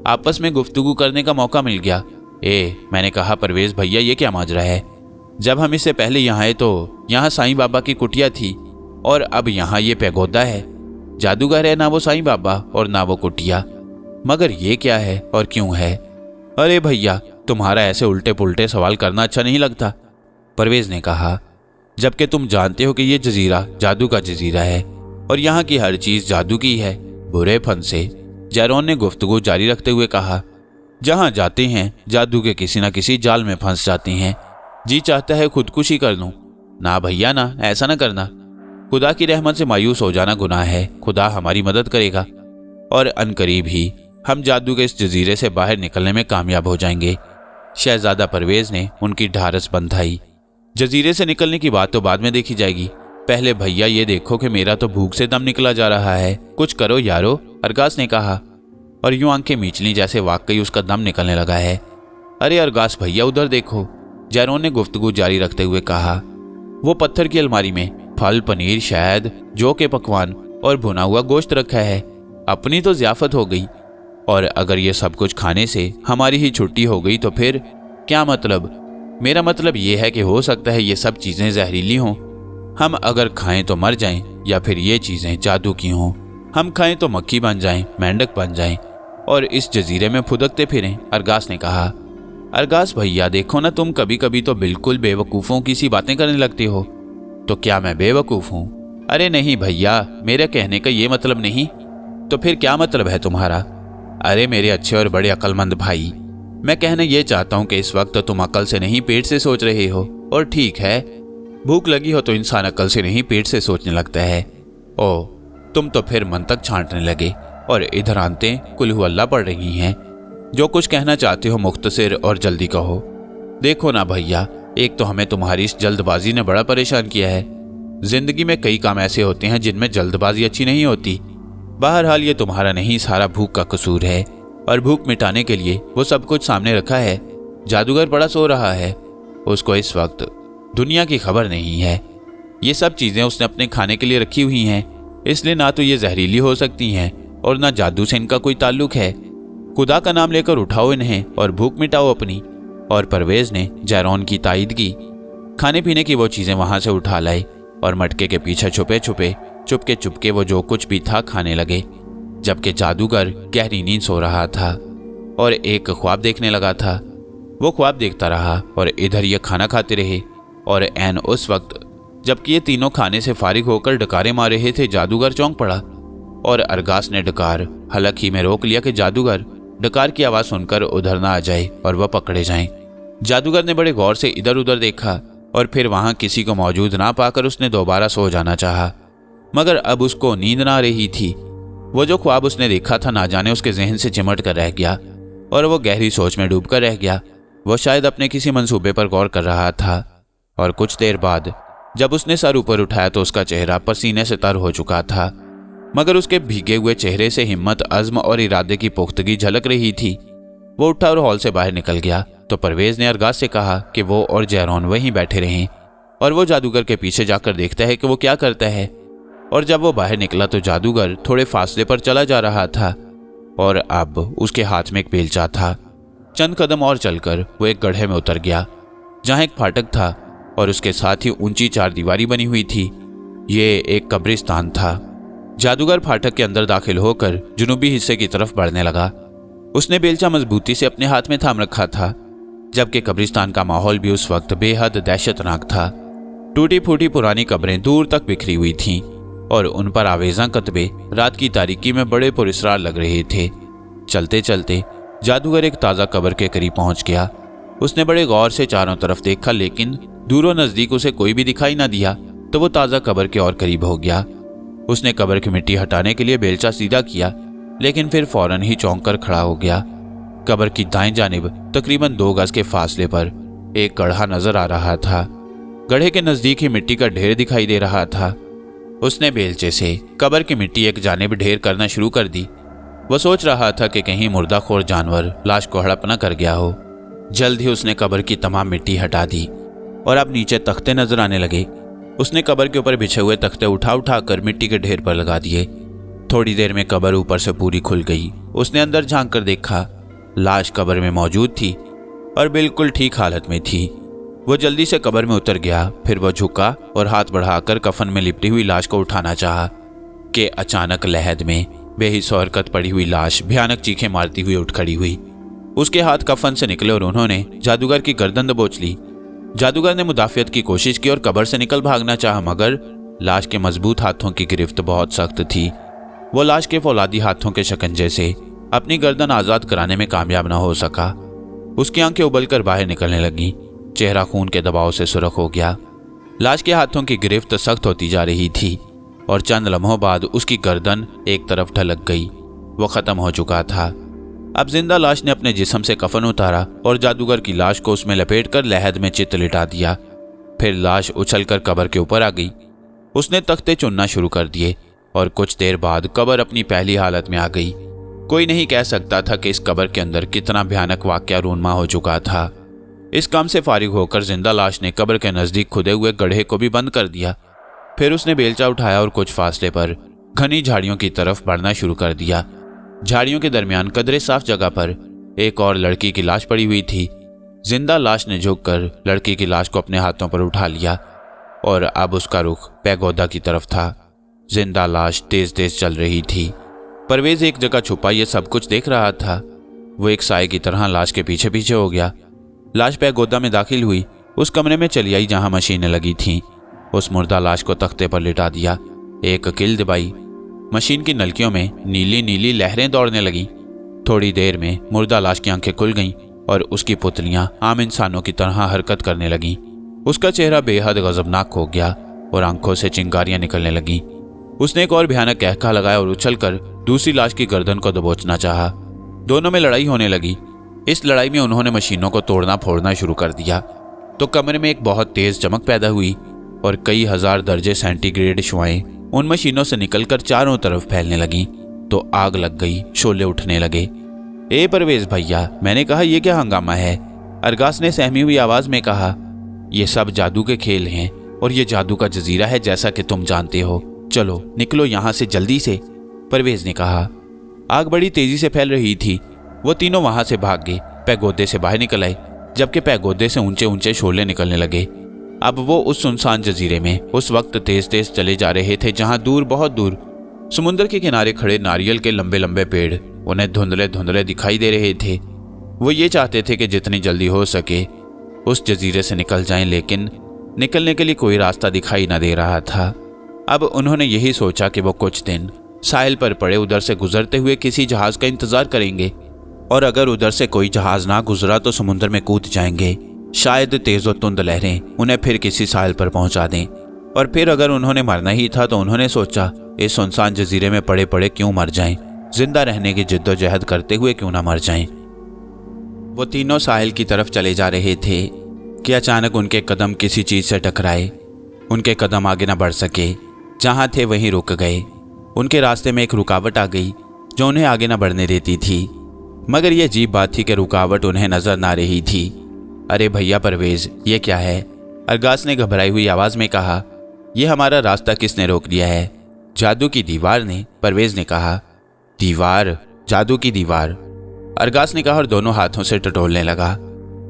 Speaker 1: आपस में गुफ्तगू करने का मौका मिल गया। मैंने कहा, परवेज भैया ये क्या माजरा है? जब हम इससे पहले यहाँ आए तो यहाँ साईं बाबा की कुटिया थी और अब यहाँ ये पैगोदा है। जादूगर है ना वो साईं बाबा और ना वो कुटिया, मगर ये क्या है और क्यों है? अरे भैया, तुम्हारा ऐसे उल्टे पुल्टे सवाल करना अच्छा नहीं लगता, परवेज ने कहा, जबकि तुम जानते हो कि ये जजीरा जादू का जजीरा है और यहाँ की हर चीज जादू की है। बुरे फन से जैरोन ने गुफ्तगू जारी रखते हुए कहा, जहाँ जाते हैं जादू के किसी न किसी जाल में फंस जाते हैं। जी चाहता है खुदकुशी कर लूं। ना भैया ना, ऐसा ना करना। खुदा की रहमत से मायूस हो जाना गुनाह है। खुदा हमारी मदद करेगा और अनकरीब ही हम जादू के इस जजीरे से बाहर निकलने में कामयाब हो जाएंगे। शहजादा परवेज ने उनकी ढारस बंधाई। जजीरे से निकलने की बात तो बाद में देखी जाएगी, पहले भैया ये देखो कि मेरा तो भूख से दम निकला जा रहा है। कुछ करो यारो, अरगास ने कहा और यूं आंखें मीचली जैसे वाकई उसका दम निकलने लगा है। अरे अरगास भैया उधर देखो, जैरोन ने गुफ्तगू जारी रखते हुए कहा। वो पत्थर की अलमारी में फल, पनीर, शहद, जौ के पकवान और भुना हुआ गोश्त रखा है। अपनी तो ज़ियाफत हो गई और अगर ये सब कुछ खाने से हमारी ही छुट्टी हो गई तो फिर क्या मतलब? मेरा मतलब ये है कि हो सकता है ये सब चीज़ें जहरीली हों। हम अगर खाएं तो मर जाएं या फिर ये चीज़ें जादू की हों। हम खाएं तो मक्खी बन जाएं, मेंढक बन जाएं और इस जजीरे में फुदकते फिरें, अरगास ने कहा। अरगास भैया देखो ना, तुम कभी कभी तो बिल्कुल बेवकूफ़ों की सी बातें करने लगते हो। तो क्या मैं बेवकूफ़ हूँ? अरे नहीं भैया, मेरे कहने का ये मतलब नहीं। तो फिर क्या मतलब है तुम्हारा? अरे मेरे अच्छे और बड़े अक्लमंद भाई, मैं कहना ये चाहता हूँ कि इस वक्त तो तुम अकल से नहीं पेट से सोच रहे हो। और ठीक है, भूख लगी हो तो इंसान अकल से नहीं पेट से सोचने लगता है। ओ, तुम तो फिर मन तक छांटने लगे। और इधर आते कुल हु अल्लाह पढ़ रही हैं। जो कुछ कहना चाहते हो मुख्तसर और जल्दी कहो। देखो ना भैया, एक तो हमें तुम्हारी इस जल्दबाजी ने बड़ा परेशान किया है। जिंदगी में कई काम ऐसे होते हैं जिनमें जल्दबाजी अच्छी नहीं होती। बहरहाल ये तुम्हारा नहीं, सारा भूख का कसूर है, और भूख मिटाने के लिए वो सब कुछ सामने रखा है। जादूगर बड़ा सो रहा है, उसको इस वक्त दुनिया की खबर नहीं है। ये सब चीज़ें उसने अपने खाने के लिए रखी हुई हैं, इसलिए ना तो ये जहरीली हो सकती हैं और ना जादू से इनका कोई ताल्लुक है। खुदा का नाम लेकर उठाओ इन्हें और भूख मिटाओ अपनी। और परवेज ने जैरोन की तायद की। खाने पीने की वो चीज़ें वहाँ से उठा लाई और मटके के पीछे छुपे छुपे चुपके चुपके वो जो कुछ भी था खाने लगे, जबकि जादूगर गहरी नींद सो रहा था और एक ख्वाब देखने लगा था। वो ख्वाब देखता रहा और इधर ये खाना खाते रहे। और ऐन उस वक्त जबकि ये तीनों खाने से फारिग होकर डकारे मार रहे थे, जादूगर चौंक पड़ा और अरगास ने डकार हलक ही में रोक लिया कि जादूगर डकार की आवाज़ सुनकर उधर ना आ जाए और वह पकड़े जाएं। जादूगर ने बड़े गौर से इधर उधर देखा और फिर वहाँ किसी को मौजूद ना पाकर उसने दोबारा सो जाना चाहा, मगर अब उसको नींद ना आ रही थी। वो जो ख्वाब उसने देखा था ना जाने उसके जहन से चिमट कर रह गया और वो गहरी सोच में डूब कर रह गया। वो शायद अपने किसी मंसूबे पर गौर कर रहा था और कुछ देर बाद जब उसने सर ऊपर उठाया तो उसका चेहरा पसीने से तर हो चुका था, मगर उसके भीगे हुए चेहरे से हिम्मत, अज़्म और इरादे की पुख्तगी झलक रही थी। वो उठा और हॉल से बाहर निकल गया तो परवेज ने अरगास से कहा कि वो और जैरोन वहीं बैठे रहें और वो जादूगर के पीछे जाकर देखता है कि वो क्या करता है। और जब वो बाहर निकला तो जादूगर थोड़े फासले पर चला जा रहा था और अब उसके हाथ में एक बेलचा था। चंद कदम और चलकर वो एक गड्ढे में उतर गया जहाँ एक फाटक था और उसके साथ ही ऊंची चारदीवारी बनी हुई थी। ये एक कब्रिस्तान था। जादूगर फाटक के अंदर दाखिल होकर जुनूबी हिस्से की तरफ बढ़ने लगा। उसने बेलचा मजबूती से अपने हाथ में थाम रखा था, जबकि कब्रिस्तान का माहौल भी उस वक्त बेहद दहशतनाक था। टूटी फूटी पुरानी कब्रें दूर तक बिखरी हुई थीं और उन पर आवेज़ां कतबे रात की तारीकी में बड़े पुरस्रार लग रहे थे। चलते चलते जादूगर एक ताज़ा कब्र के करीब पहुंच गया। उसने बड़े गौर से चारों तरफ देखा, लेकिन दूरों नज़दीक उसे कोई भी दिखाई ना दिया। तो वो ताज़ा कब्र के और करीब हो गया। उसने कब्र की मिट्टी हटाने के लिए बेलचा सीधा किया, लेकिन फिर फौरन ही चौंक कर खड़ा हो गया। कब्र की दाएं जानिब तकरीबन 2 गज के फासले पर एक गड्ढा नजर आ रहा था। गड्ढे के नज़दीक ही मिट्टी का ढेर दिखाई दे रहा था। उसने बेलचे से कब्र की मिट्टी एक जानिब ढेर करना शुरू कर दी। वह सोच रहा था कि कहीं मुर्दाखोर जानवर लाश को हड़प न कर गया हो। जल्द ही उसने कब्र की तमाम मिट्टी हटा दी और अब नीचे तख्ते नजर आने लगे। उसने कब्र के ऊपर बिछे हुए तख्ते उठा उठा कर मिट्टी के ढेर पर लगा दिए। थोड़ी देर में कब्र ऊपर से पूरी खुल गई। उसने अंदर झांक कर देखा, लाश कब्र में मौजूद थी और बिल्कुल ठीक हालत में थी। वो जल्दी से कब्र में उतर गया। फिर वो झुका और हाथ बढ़ाकर कफन में लिपटी हुई लाश को उठाना चाहा कि अचानक लहद में बेहिस हरकत पड़ी हुई लाश भयानक चीखें मारती हुई उठ खड़ी हुई। उसके हाथ कफन से निकले और उन्होंने जादूगर की गर्दन दबोच ली। जादूगर ने मुदाफियत की कोशिश की और कब्र से निकल भागना चाहा, मगर लाश के मजबूत हाथों की गिरफ्त बहुत सख्त थी। वो लाश के फौलादी हाथों के शिकंजे से अपनी गर्दन आज़ाद कराने में कामयाब न हो सका। उसकी आंखें उबलकर बाहर निकलने लगी। चेहरा खून के दबाव से सुर्ख हो गया। लाश के हाथों की गिरफ्त सख्त होती जा रही थी और चंद लम्हों बाद उसकी गर्दन एक तरफ ढलक गई। वो ख़त्म हो चुका था। अब जिंदा लाश ने अपने जिस्म से कफन उतारा और जादूगर की लाश को उसमें लपेटकर लहद में चित लिटा दिया। फिर लाश उछलकर कब्र के ऊपर आ गई। उसने तख्ते चुनना शुरू कर दिए और कुछ देर बाद कब्र अपनी पहली हालत में आ गई। कोई नहीं कह सकता था कि इस कब्र के अंदर कितना भयानक वाकया रूनमा हो चुका था। इस काम से फारिग होकर जिंदा लाश ने कब्र के नज़दीक खुदे हुए गड्ढे को भी बंद कर दिया। फिर उसने बेलचा उठाया और कुछ फासले पर घनी झाड़ियों की तरफ बढ़ना शुरू कर दिया। झाड़ियों के दरमियान कदरे साफ जगह पर एक और लड़की की लाश पड़ी हुई थी। जिंदा लाश ने झुककर लड़की की लाश को अपने हाथों पर उठा लिया और अब उसका रुख पैगोदा की तरफ था। जिंदा लाश तेज तेज चल रही थी। परवेज एक जगह छुपा ये सब कुछ देख रहा था। वो एक साए की तरह लाश के पीछे पीछे हो गया। लाश पैगोदा में दाखिल हुई। उस कमरे में चली आई जहां मशीनें लगी थीं। उस मुर्दा लाश को तख्ते पर लिटा दिया। एक किल दबाई। मशीन की नलकियों में नीली नीली लहरें दौड़ने लगीं। थोड़ी देर में मुर्दा लाश की आंखें खुल गईं और उसकी पुतलियां आम इंसानों की तरह हरकत करने लगीं। उसका चेहरा बेहद गजबनाक हो गया और आंखों से चिंगारियां निकलने लगीं। उसने एक और भयानक कहका लगाया और उछलकर दूसरी लाश की गर्दन को दबोचना चाहा। दोनों में लड़ाई होने लगी। इस लड़ाई में उन्होंने मशीनों को तोड़ना फोड़ना शुरू कर दिया तो कमरे में एक बहुत तेज चमक पैदा हुई और कई हजार दर्जे सेंटीग्रेड शुआएं उन मशीनों से निकलकर चारों तरफ फैलने लगी तो आग लग गई, शोले उठने लगे। ए परवेज भैया, मैंने कहा ये क्या हंगामा है? अरगास ने सहमी हुई आवाज में कहा, ये सब जादू के खेल हैं और ये जादू का जजीरा है जैसा कि तुम जानते हो। चलो निकलो यहाँ से जल्दी से, परवेज ने कहा। आग बड़ी तेजी से फैल रही थी। वो तीनों वहां से भाग गए, पैगोदे से बाहर निकल आए, जबकि पैगोदे से ऊंचे ऊंचे शोले निकलने लगे। अब वो उस सुनसान जजीरे में उस वक्त तेज तेज चले जा रहे थे जहां दूर, बहुत दूर, समुद्र के किनारे खड़े नारियल के लंबे लंबे पेड़ उन्हें धुंधले धुंधले दिखाई दे रहे थे। वो ये चाहते थे कि जितनी जल्दी हो सके उस जजीरे से निकल जाएं, लेकिन निकलने के लिए कोई रास्ता दिखाई न दे रहा था। अब उन्होंने यही सोचा कि वो कुछ दिन साहिल पर पड़े उधर से गुजरते हुए किसी जहाज का इंतजार करेंगे और अगर उधर से कोई जहाज ना गुजरा तो समुद्र में कूद जाएंगे। शायद तेज और तुंद लहरें उन्हें फिर किसी साहिल पर पहुंचा दें। और फिर अगर उन्होंने मरना ही था तो उन्होंने सोचा इस सुनसान जजीरे में पड़े पड़े क्यों मर जाएं, जिंदा रहने की जिद्दोजहद करते हुए क्यों ना मर जाएं। वो तीनों साहिल की तरफ चले जा रहे थे कि अचानक उनके कदम किसी चीज से टकराए। उनके कदम आगे न बढ़ सके, जहां थे वहीं रुक गए। उनके रास्ते में एक रुकावट आ गई जो उन्हें आगे न बढ़ने देती थी। मगर यह अजीब बात थी कि रुकावट उन्हें नजर ना रही थी। अरे भैया परवेज, ये क्या है? अरगास ने घबराई हुई आवाज में कहा। यह हमारा रास्ता किसने रोक दिया है? जादू की दीवार ने, परवेज ने कहा। दीवार? जादू की दीवार? अरगास ने कहा और दोनों हाथों से टटोलने लगा।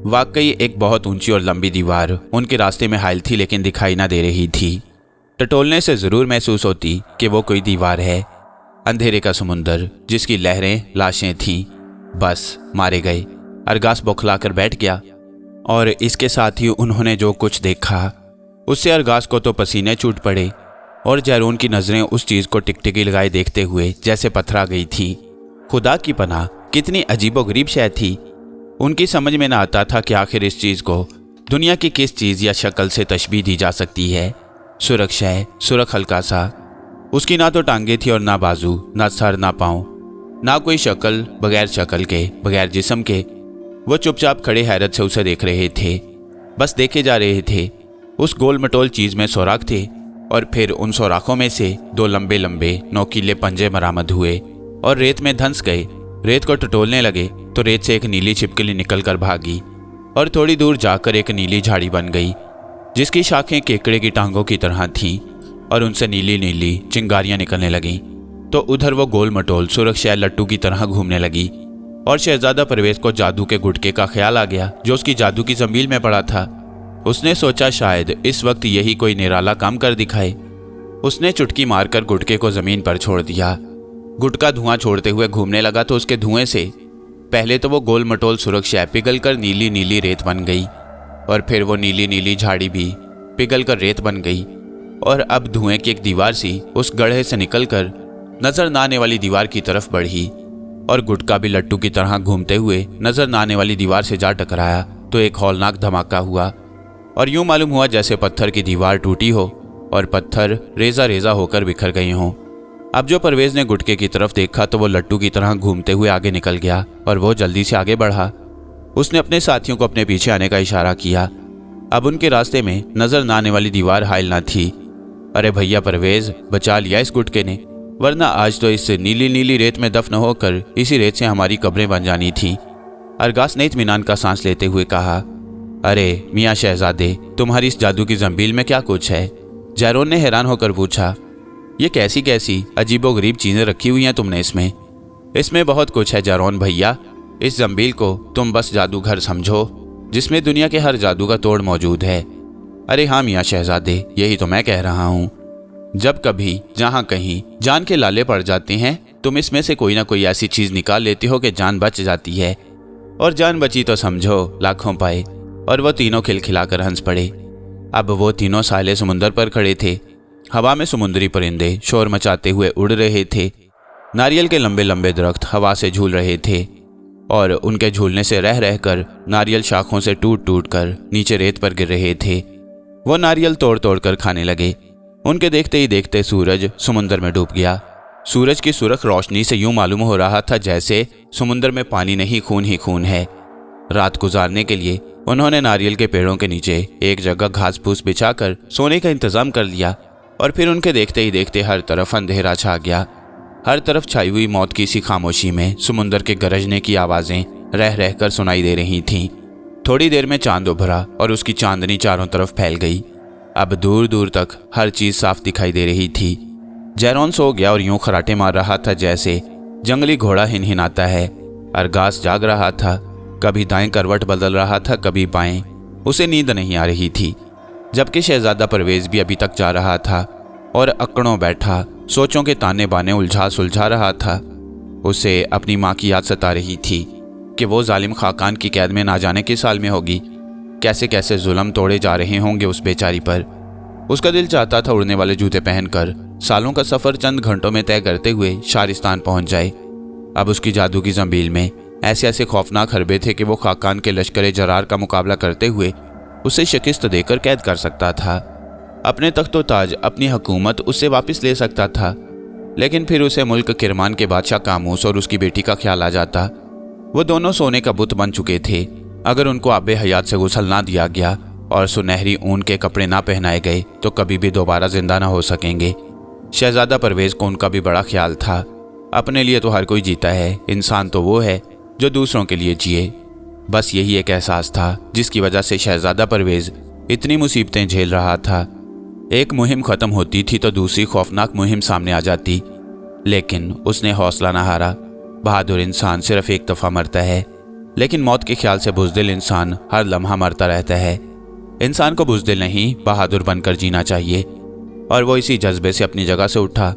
Speaker 1: वाकई एक बहुत ऊंची और लंबी दीवार उनके रास्ते में हायल थी, लेकिन दिखाई ना दे रही थी। टटोलने से जरूर महसूस होती कि वो कोई दीवार है। अंधेरे का समुंदर जिसकी लहरें लाशें थीं। बस मारे गए। अरगास बौखलाकर बैठ गया और इसके साथ ही उन्होंने जो कुछ देखा उससे अरगास को तो पसीने छूट पड़े और जैरून की नजरें उस चीज को टिकटिकी लगाए देखते हुए जैसे पथरा गई थी। खुदा की पनाह, कितनी अजीबोगरीब शय थी। उनकी समझ में न आता था कि आखिर इस चीज को दुनिया की किस चीज या शक्ल से तशबीह दी जा सकती है। सुरक्षय, सुरख हल्का सा। उसकी ना तो टांगे थी और ना बाजू, ना सर ना पाँव, ना कोई शक्ल, बगैर शक्ल के, बगैर जिस्म के। वो चुपचाप खड़े हैरत से उसे देख रहे थे, बस देखे जा रहे थे। उस गोल मटोल चीज में सुराख थे और फिर उन सुराखों में से दो लंबे लंबे नोकीले पंजे बरामद हुए और रेत में धंस गए। रेत को टटोलने लगे तो रेत से एक नीली छिपकली निकलकर भागी और थोड़ी दूर जाकर एक नीली झाड़ी बन गई जिसकी शाखें केकड़े की टांगों की तरह थीं और उनसे नीली नीली चिंगारियां निकलने लगीं। तो उधर वो गोल मटोल सुरक्षा लट्टू की तरह घूमने लगी और शहजादा परवेज को जादू के गुटके का ख्याल आ गया जो उसकी जादू की जंबील में पड़ा था। उसने सोचा शायद इस वक्त यही कोई निराला काम कर दिखाए। उसने चुटकी मारकर गुटके को जमीन पर छोड़ दिया। गुटका धुआं छोड़ते हुए घूमने लगा तो उसके धुएं से पहले तो वो गोल मटोल सुरक्षा पिघल कर नीली नीली रेत बन गई और फिर वो नीली नीली झाड़ी भी पिघल कर रेत बन गई और अब धुएं की एक दीवार सी उस गड्ढे से निकलकर नजर न आने वाली दीवार की तरफ बढ़ी और गुटका भी लट्टू की तरह घूमते हुए नजर न आने वाली दीवार से जा टकराया तो एक हौलनाक धमाका हुआ और यूं मालूम हुआ जैसे पत्थर की दीवार टूटी हो और पत्थर रेजा रेजा होकर बिखर गए हों। अब जो परवेज ने गुटके की तरफ देखा तो वो लट्टू की तरह घूमते हुए आगे निकल गया और वो जल्दी से आगे बढ़ा। उसने अपने साथियों को अपने पीछे आने का इशारा किया। अब उनके रास्ते में नजर न आने वाली दीवार हायल ना थी। अरे भैया परवेज, बचा लिया इस गुटके ने, वरना आज तो इस नीली नीली रेत में दफन होकर इसी रेत से हमारी कब्रें बन जानी थी। अरगास ने इत्मीनान का सांस लेते हुए कहा। अरे मियाँ शहजादे, तुम्हारी इस जादू की जंबील में क्या कुछ है? जैरोन ने हैरान होकर पूछा। ये कैसी कैसी अजीबोगरीब चीजें रखी हुई हैं तुमने इसमें? इसमें बहुत कुछ है जैरोन भैया। इस जंबील को तुम बस जादूघर समझो जिसमें दुनिया के हर जादू का तोड़ मौजूद है। अरे हाँ मियाँ शहजादे, यही तो मैं कह रहा हूँ। जब कभी जहाँ कहीं जान के लाले पड़ जाते हैं तुम इसमें से कोई ना कोई ऐसी चीज निकाल लेते हो कि जान बच जाती है, और जान बची तो समझो लाखों पाए। और वो तीनों खिलखिलाकर हंस पड़े। अब वो तीनों साले समुंदर पर खड़े थे। हवा में समुद्री परिंदे शोर मचाते हुए उड़ रहे थे। नारियल के लंबे लंबे दरख्त हवा से झूल रहे थे और उनके झूलने से रह रहकर नारियल शाखों से टूट टूट कर नीचे रेत पर गिर रहे थे। वो नारियल तोड़ तोड़ कर खाने लगे। उनके देखते ही देखते सूरज समुंदर में डूब गया सूरज की सुर्ख रोशनी से यूं मालूम हो रहा था जैसे समुद्र में पानी नहीं खून ही खून है। रात गुजारने के लिए उन्होंने नारियल के पेड़ों के नीचे एक जगह घास फूस बिछाकर सोने का इंतजाम कर लिया और फिर उनके देखते ही देखते हर तरफ अंधेरा छा गया। हर तरफ छाई हुई मौत की सी खामोशी में समुद्र के गरजने की आवाज़ें रह रह कर सुनाई दे रही थीं। थोड़ी देर में चांद उभरा और उसकी चांदनी चारों तरफ फैल गई। अब दूर दूर तक हर चीज़ साफ दिखाई दे रही थी। जैरोन सो गया और यूं खराटे मार रहा था जैसे जंगली घोड़ा हिनहिनाता है। अरगास जाग रहा था, कभी दाएं करवट बदल रहा था, कभी बाएं। उसे नींद नहीं आ रही थी, जबकि शहजादा परवेज भी अभी तक जा रहा था और अकड़ों बैठा सोचों के ताने बाने उलझा सुलझा रहा था। उसे अपनी माँ की याद सता रही थी कि वो जालिम खाकान की कैद में ना जाने किस साल में होगी, कैसे कैसे जुल्म तोड़े जा रहे होंगे उस बेचारी पर। उसका दिल चाहता था उड़ने वाले जूते पहनकर सालों का सफ़र चंद घंटों में तय करते हुए शारिस्तान पहुंच जाए। अब उसकी जादू की जंबील में ऐसे ऐसे खौफनाक हरबे थे कि वो खाकान के लश्कर जरार का मुकाबला करते हुए उसे शिकस्त देकर कैद कर सकता था। अपने तख्तो ताज, अपनी हुकूमत उससे वापस ले सकता था, लेकिन फिर उसे मुल्क किरमान के बादशाह कामूस और उसकी बेटी का ख्याल आ जाता। वो दोनों सोने का बुत बन चुके थे। अगर उनको आबे हयात से गुसल ना दिया गया और सुनहरी ऊन के कपड़े ना पहनाए गए तो कभी भी दोबारा जिंदा ना हो सकेंगे। शहजादा परवेज को उनका भी बड़ा ख्याल था। अपने लिए तो हर कोई जीता है, इंसान तो वो है जो दूसरों के लिए जिए। बस यही एक एहसास था जिसकी वजह से शहजादा परवेज इतनी मुसीबतें झेल रहा था। एक मुहिम खत्म होती थी तो दूसरी खौफनाक मुहिम सामने आ जाती, लेकिन उसने हौसला न हारा। बहादुर इंसान सिर्फ एक दफ़ा मरता है, लेकिन मौत के ख्याल से बुज़दिल इंसान हर लम्हा मरता रहता है। इंसान को बुज़दिल नहीं, बहादुर बनकर जीना चाहिए। और वो इसी जज्बे से अपनी जगह से उठा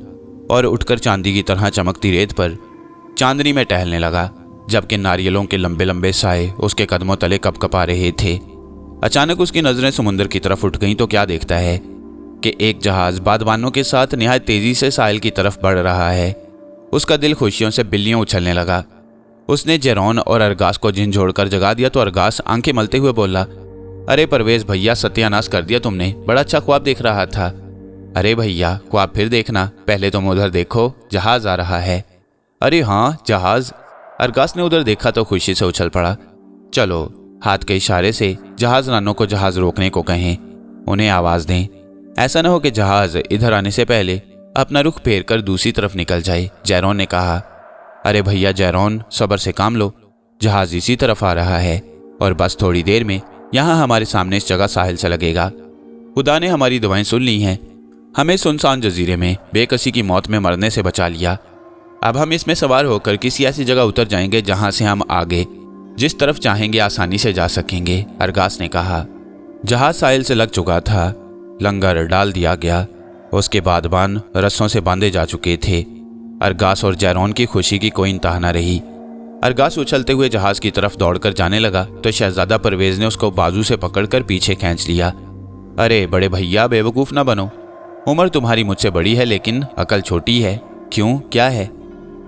Speaker 1: और उठकर चांदी की तरह चमकती रेत पर चांदनी में टहलने लगा, जबकि नारियलों के लंबे लंबे साए उसके कदमों तले कपकपा रहे थे। अचानक उसकी नज़रें समुद्र की तरफ उठ गईं तो क्या देखता है कि एक जहाज़ बादबानों के साथ निहायत तेज़ी से साहिल की तरफ बढ़ रहा है। उसका दिल खुशियों से बिल्लियों उछलने लगा। उसने जेरोन और अरगास को झिंझोड़कर जगा दिया तो अरगास आंखें मलते हुए बोला, अरे परवेज भैया, सत्यानाश कर दिया तुमने। बड़ा अच्छा ख्वाब देख रहा था। अरे भैया, ख्वाब फिर देखना, पहले तुम उधर देखो, जहाज आ रहा है। अरे हाँ, जहाज। अरगास ने उधर देखा तो खुशी से उछल पड़ा। चलो, हाथ के इशारे से जहाज रानों को जहाज रोकने को कहें, उन्हें आवाज़ दें। ऐसा न हो कि जहाज इधर आने से पहले अपना रुख फेर कर दूसरी तरफ निकल जाए। जैरोन ने कहा, अरे भैया जैरोन, सब्र से काम लो, जहाज इसी तरफ आ रहा है और बस थोड़ी देर में यहाँ हमारे सामने इस जगह साहिल से लगेगा। खुदा ने हमारी दुआएं सुन ली हैं, हमें सुनसान जजीरे में बेकसी की मौत में मरने से बचा लिया। अब हम इसमें सवार होकर किसी ऐसी जगह उतर जाएंगे जहाँ से हम आगे जिस तरफ चाहेंगे आसानी से जा सकेंगे। अरगास ने कहा। जहाज साहिल से लग चुका था, लंगर डाल दिया गया, उसके बादबान रस्सों से बांधे जा चुके थे। अरगास और जैरोन की खुशी की कोई इंतहा न रही। अरगास उछलते हुए जहाज की तरफ दौड़कर जाने लगा तो शहजादा परवेज ने उसको बाजू से पकड़कर पीछे खींच लिया। अरे बड़े भैया, बेवकूफ़ ना बनो, उम्र तुम्हारी मुझसे बड़ी है लेकिन अकल छोटी है। क्यों, क्या है?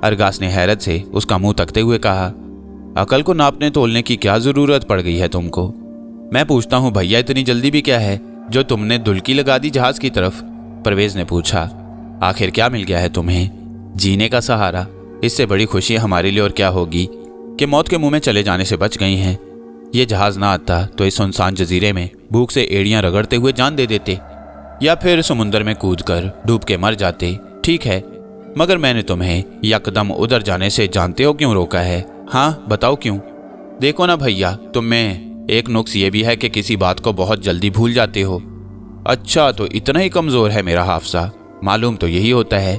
Speaker 1: अरगास ने हैरत से उसका मुंह तकते हुए कहा, अकल को नापने तोलने की क्या ज़रूरत पड़ गई है तुमको? मैं पूछता हूँ भैया, इतनी जल्दी भी क्या है जो तुमने दुलकी लगा दी जहाज की तरफ? परवेज ने पूछा। आखिर क्या मिल गया है तुम्हें? जीने का सहारा। इससे बड़ी खुशी हमारे लिए और क्या होगी कि मौत के मुंह में चले जाने से बच गई हैं। ये जहाज ना आता तो इस सुनसान जजीरे में भूख से एड़ियां रगड़ते हुए जान दे देते, या फिर समुद्र में कूदकर डूब के मर जाते। ठीक है, मगर मैंने तुम्हें यकदम उधर जाने से जानते हो क्यों रोका है? हाँ बताओ क्यों? देखो ना भैया, तुम में एक नुक्स ये भी है कि किसी बात को बहुत जल्दी भूल जाते हो। अच्छा, तो इतना ही कमज़ोर है मेरा हाफजा? मालूम तो यही होता है।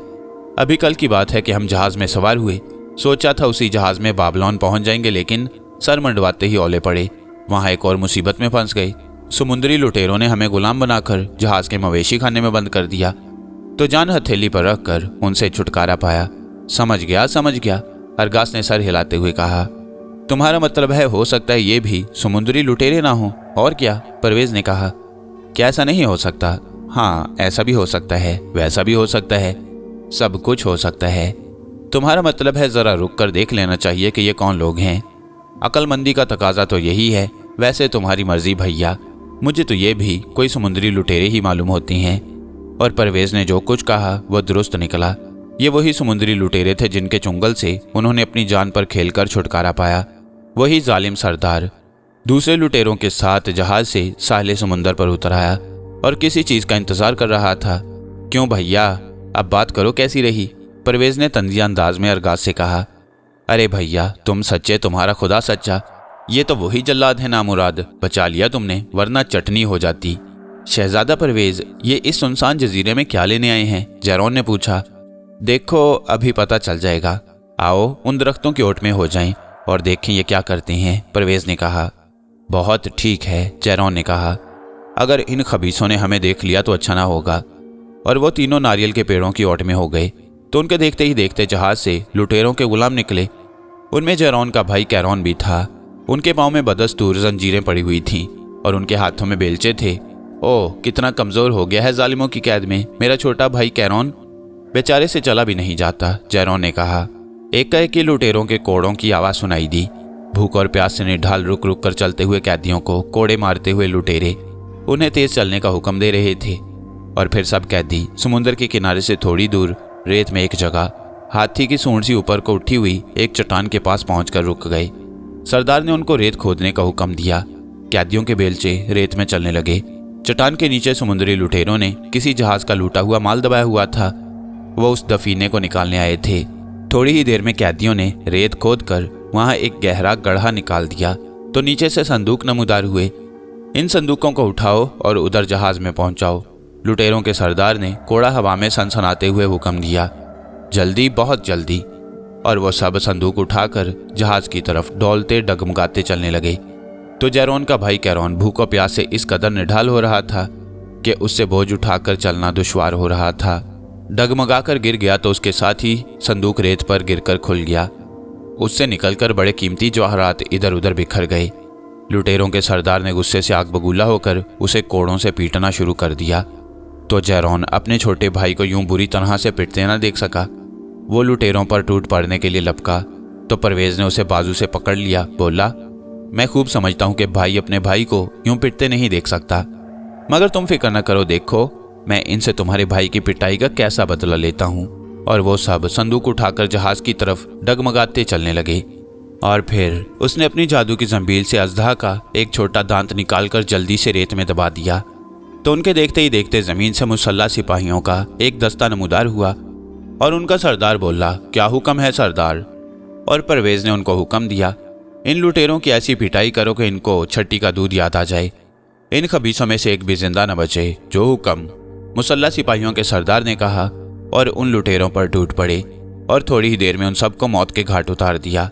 Speaker 1: अभी कल की बात है कि हम जहाज़ में सवार हुए, सोचा था उसी जहाज़ में बाबलोन पहुंच जाएंगे, लेकिन सर मंडवाते ही औले पड़े। वहाँ एक और मुसीबत में फंस गई। समुद्री लुटेरों ने हमें गुलाम बनाकर जहाज़ के मवेशी खाने में बंद कर दिया, तो जान हथेली पर रखकर उनसे छुटकारा पाया। समझ गया समझ गया, अरगास ने सर हिलाते हुए कहा। तुम्हारा मतलब है हो सकता है ये भी समुद्री लुटेरे ना हो? और क्या? परवेज ने कहा। क्या ऐसा नहीं हो सकता? हाँ, ऐसा भी हो सकता है, वैसा भी हो सकता है, सब कुछ हो सकता है। तुम्हारा मतलब है ज़रा रुक कर देख लेना चाहिए कि ये कौन लोग हैं। अक्लमंदी का तकाजा तो यही है। वैसे तुम्हारी मर्जी भैया, मुझे तो ये भी कोई समुद्री लुटेरे ही मालूम होती हैं। और परवेज ने जो कुछ कहा वो दुरुस्त निकला। ये वही समुद्री लुटेरे थे जिनके चुंगल से उन्होंने अपनी जान पर खेलकर छुटकारा पाया। वही जालिम सरदार दूसरे लुटेरों के साथ जहाज से साहिल समुंदर पर उतर आया और किसी चीज का इंतजार कर रहा था। क्यों भैया, अब बात करो कैसी रही? परवेज ने तंजिया अंदाज में अरगाज से कहा। अरे भैया तुम सच्चे, तुम्हारा खुदा सच्चा। ये तो वही जल्लाद है नामुराद, बचा लिया तुमने, वरना चटनी हो जाती। शहजादा परवेज, ये इस सुनसान जजीरे में क्या लेने आए हैं? जैरोन ने पूछा। देखो अभी पता चल जाएगा। आओ उन दरख्तों की ओट में हो जाएं और देखें ये क्या करते हैं, परवेज ने कहा। बहुत ठीक है, जैरोन ने कहा। अगर इन खबीसों ने हमें देख लिया तो अच्छा ना होगा। और वो तीनों नारियल के पेड़ों की ओट में हो गए तो उनके देखते ही देखते जहाज से लुटेरों के गुलाम निकले। उनमें जैरोन का भाई कैरोन भी था। उनके पाँव में बदस्तूर जंजीरें पड़ी हुई थीं और उनके हाथों में बेलचे थे। ओह, कितना कमज़ोर हो गया है जालिमों की कैद में मेरा छोटा भाई कैरोन, बेचारे से चला भी नहीं जाता, जैरोन ने कहा। एक लुटेरों के कोड़ों की आवाज़ सुनाई दी। भूख और प्यास से निढाल रुक रुक कर चलते हुए कैदियों को कोड़े मारते हुए लुटेरे उन्हें तेज चलने का हुक्म दे रहे थे। और फिर सब कैदी समुद्र के किनारे से थोड़ी दूर रेत में एक जगह हाथी की सूंड सी ऊपर को उठी हुई एक चट्टान के पास पहुंचकर रुक गए। सरदार ने उनको रेत खोदने का हुक्म दिया। कैदियों के बेलचे रेत में चलने लगे। चट्टान के नीचे समुद्री लुटेरों ने किसी जहाज का लूटा हुआ माल दबाया हुआ था। वो उस दफीने को निकालने आए थे। थोड़ी ही देर में कैदियों ने रेत खोद कर वहां एक गहरा गड्ढा निकाल दिया तो नीचे से संदूक नमूदार हुए। इन संदूकों को उठाओ और उधर जहाज में पहुंचाओ, लुटेरों के सरदार ने कोड़ा हवा में सनसनाते हुए हुक्म दिया। जल्दी, बहुत जल्दी। और वो सब संदूक उठाकर जहाज की तरफ डोलते डगमगाते चलने लगे। तो जैरोन का भाई कैरोन भूख और प्यास से इस कदर निढाल हो रहा था कि उससे बोझ उठाकर चलना दुश्वार हो रहा था। डगमगाकर गिर गया तो उसके साथ ही संदूक रेत पर गिरकर खुल गया। उससे निकलकर बड़े कीमती जवाहरात इधर उधर बिखर गए। लुटेरों के सरदार ने गुस्से से आग बगूला होकर उसे कोड़ों से पीटना शुरू कर दिया। तो जैरोन अपने छोटे भाई को यूं बुरी तरह से पिटते न देख सका। वो लुटेरों पर टूट पड़ने के लिए लपका तो परवेज ने उसे बाजू से पकड़ लिया। बोला, मैं खूब समझता हूं कि भाई अपने भाई को यूं पिटते नहीं देख सकता, मगर तुम फिक्र न करो, देखो मैं इनसे तुम्हारे भाई की पिटाई का कैसा बदला लेता हूं। और वो सब संदूक उठाकर जहाज की तरफ डगमगाते चलने लगे। और फिर उसने अपनी जादू की जंबील से अजदा का एक छोटा दांत निकालकर जल्दी से रेत में दबा दिया तो उनके देखते ही देखते जमीन से मुसल्ला सिपाहियों का एक दस्ता नमूदार हुआ। और उनका सरदार बोला, क्या हुक्म है सरदार? और परवेज ने उनको हुक्म दिया, इन लुटेरों की ऐसी पिटाई करो कि इनको छट्टी का दूध याद आ जाए। इन खबीसों में से एक भी जिंदा न बचे। जो हुक्म, मुसल्ला सिपाहियों के सरदार ने कहा और उन लुटेरों पर टूट पड़े और थोड़ी ही देर में उन सबको मौत के घाट उतार दिया।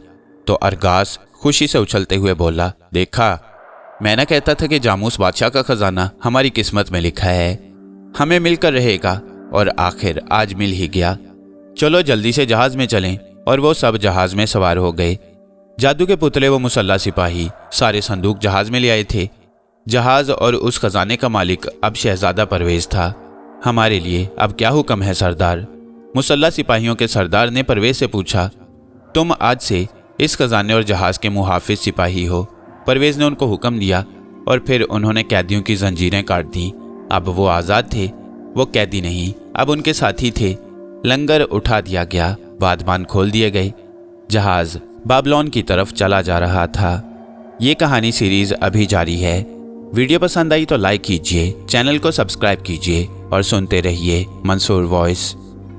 Speaker 1: तो अरगास खुशी से उछलते हुए बोला, देखा, मैं ना कहता था कि जामूस बादशाह का खजाना हमारी किस्मत में लिखा है, हमें मिलकर रहेगा, और आखिर आज मिल ही गया। चलो जल्दी से जहाज में चलें। और वो सब जहाज में सवार हो गए। जादू के पुतले वो मुसल्ला सिपाही सारे संदूक जहाज में ले आए थे। जहाज और उस खजाने का मालिक अब शहजादा परवेज था। हमारे लिए अब क्या हुक्म है सरदार? मुसल्ला सिपाहियों के सरदार ने परवेज से पूछा। तुम आज से इस खजाने और जहाज के मुहाफिज सिपाही हो, परवेज ने उनको हुक्म दिया। और फिर उन्होंने कैदियों की जंजीरें काट दी। अब वो आज़ाद थे, वो कैदी नहीं, अब उनके साथी थे। लंगर उठा दिया गया, बादबान खोल दिए गए। जहाज बाबलोन की तरफ चला जा रहा था। ये कहानी सीरीज अभी जारी है। वीडियो पसंद आई तो लाइक कीजिए, चैनल को सब्सक्राइब कीजिए और सुनते रहिए मंसूर वॉइस।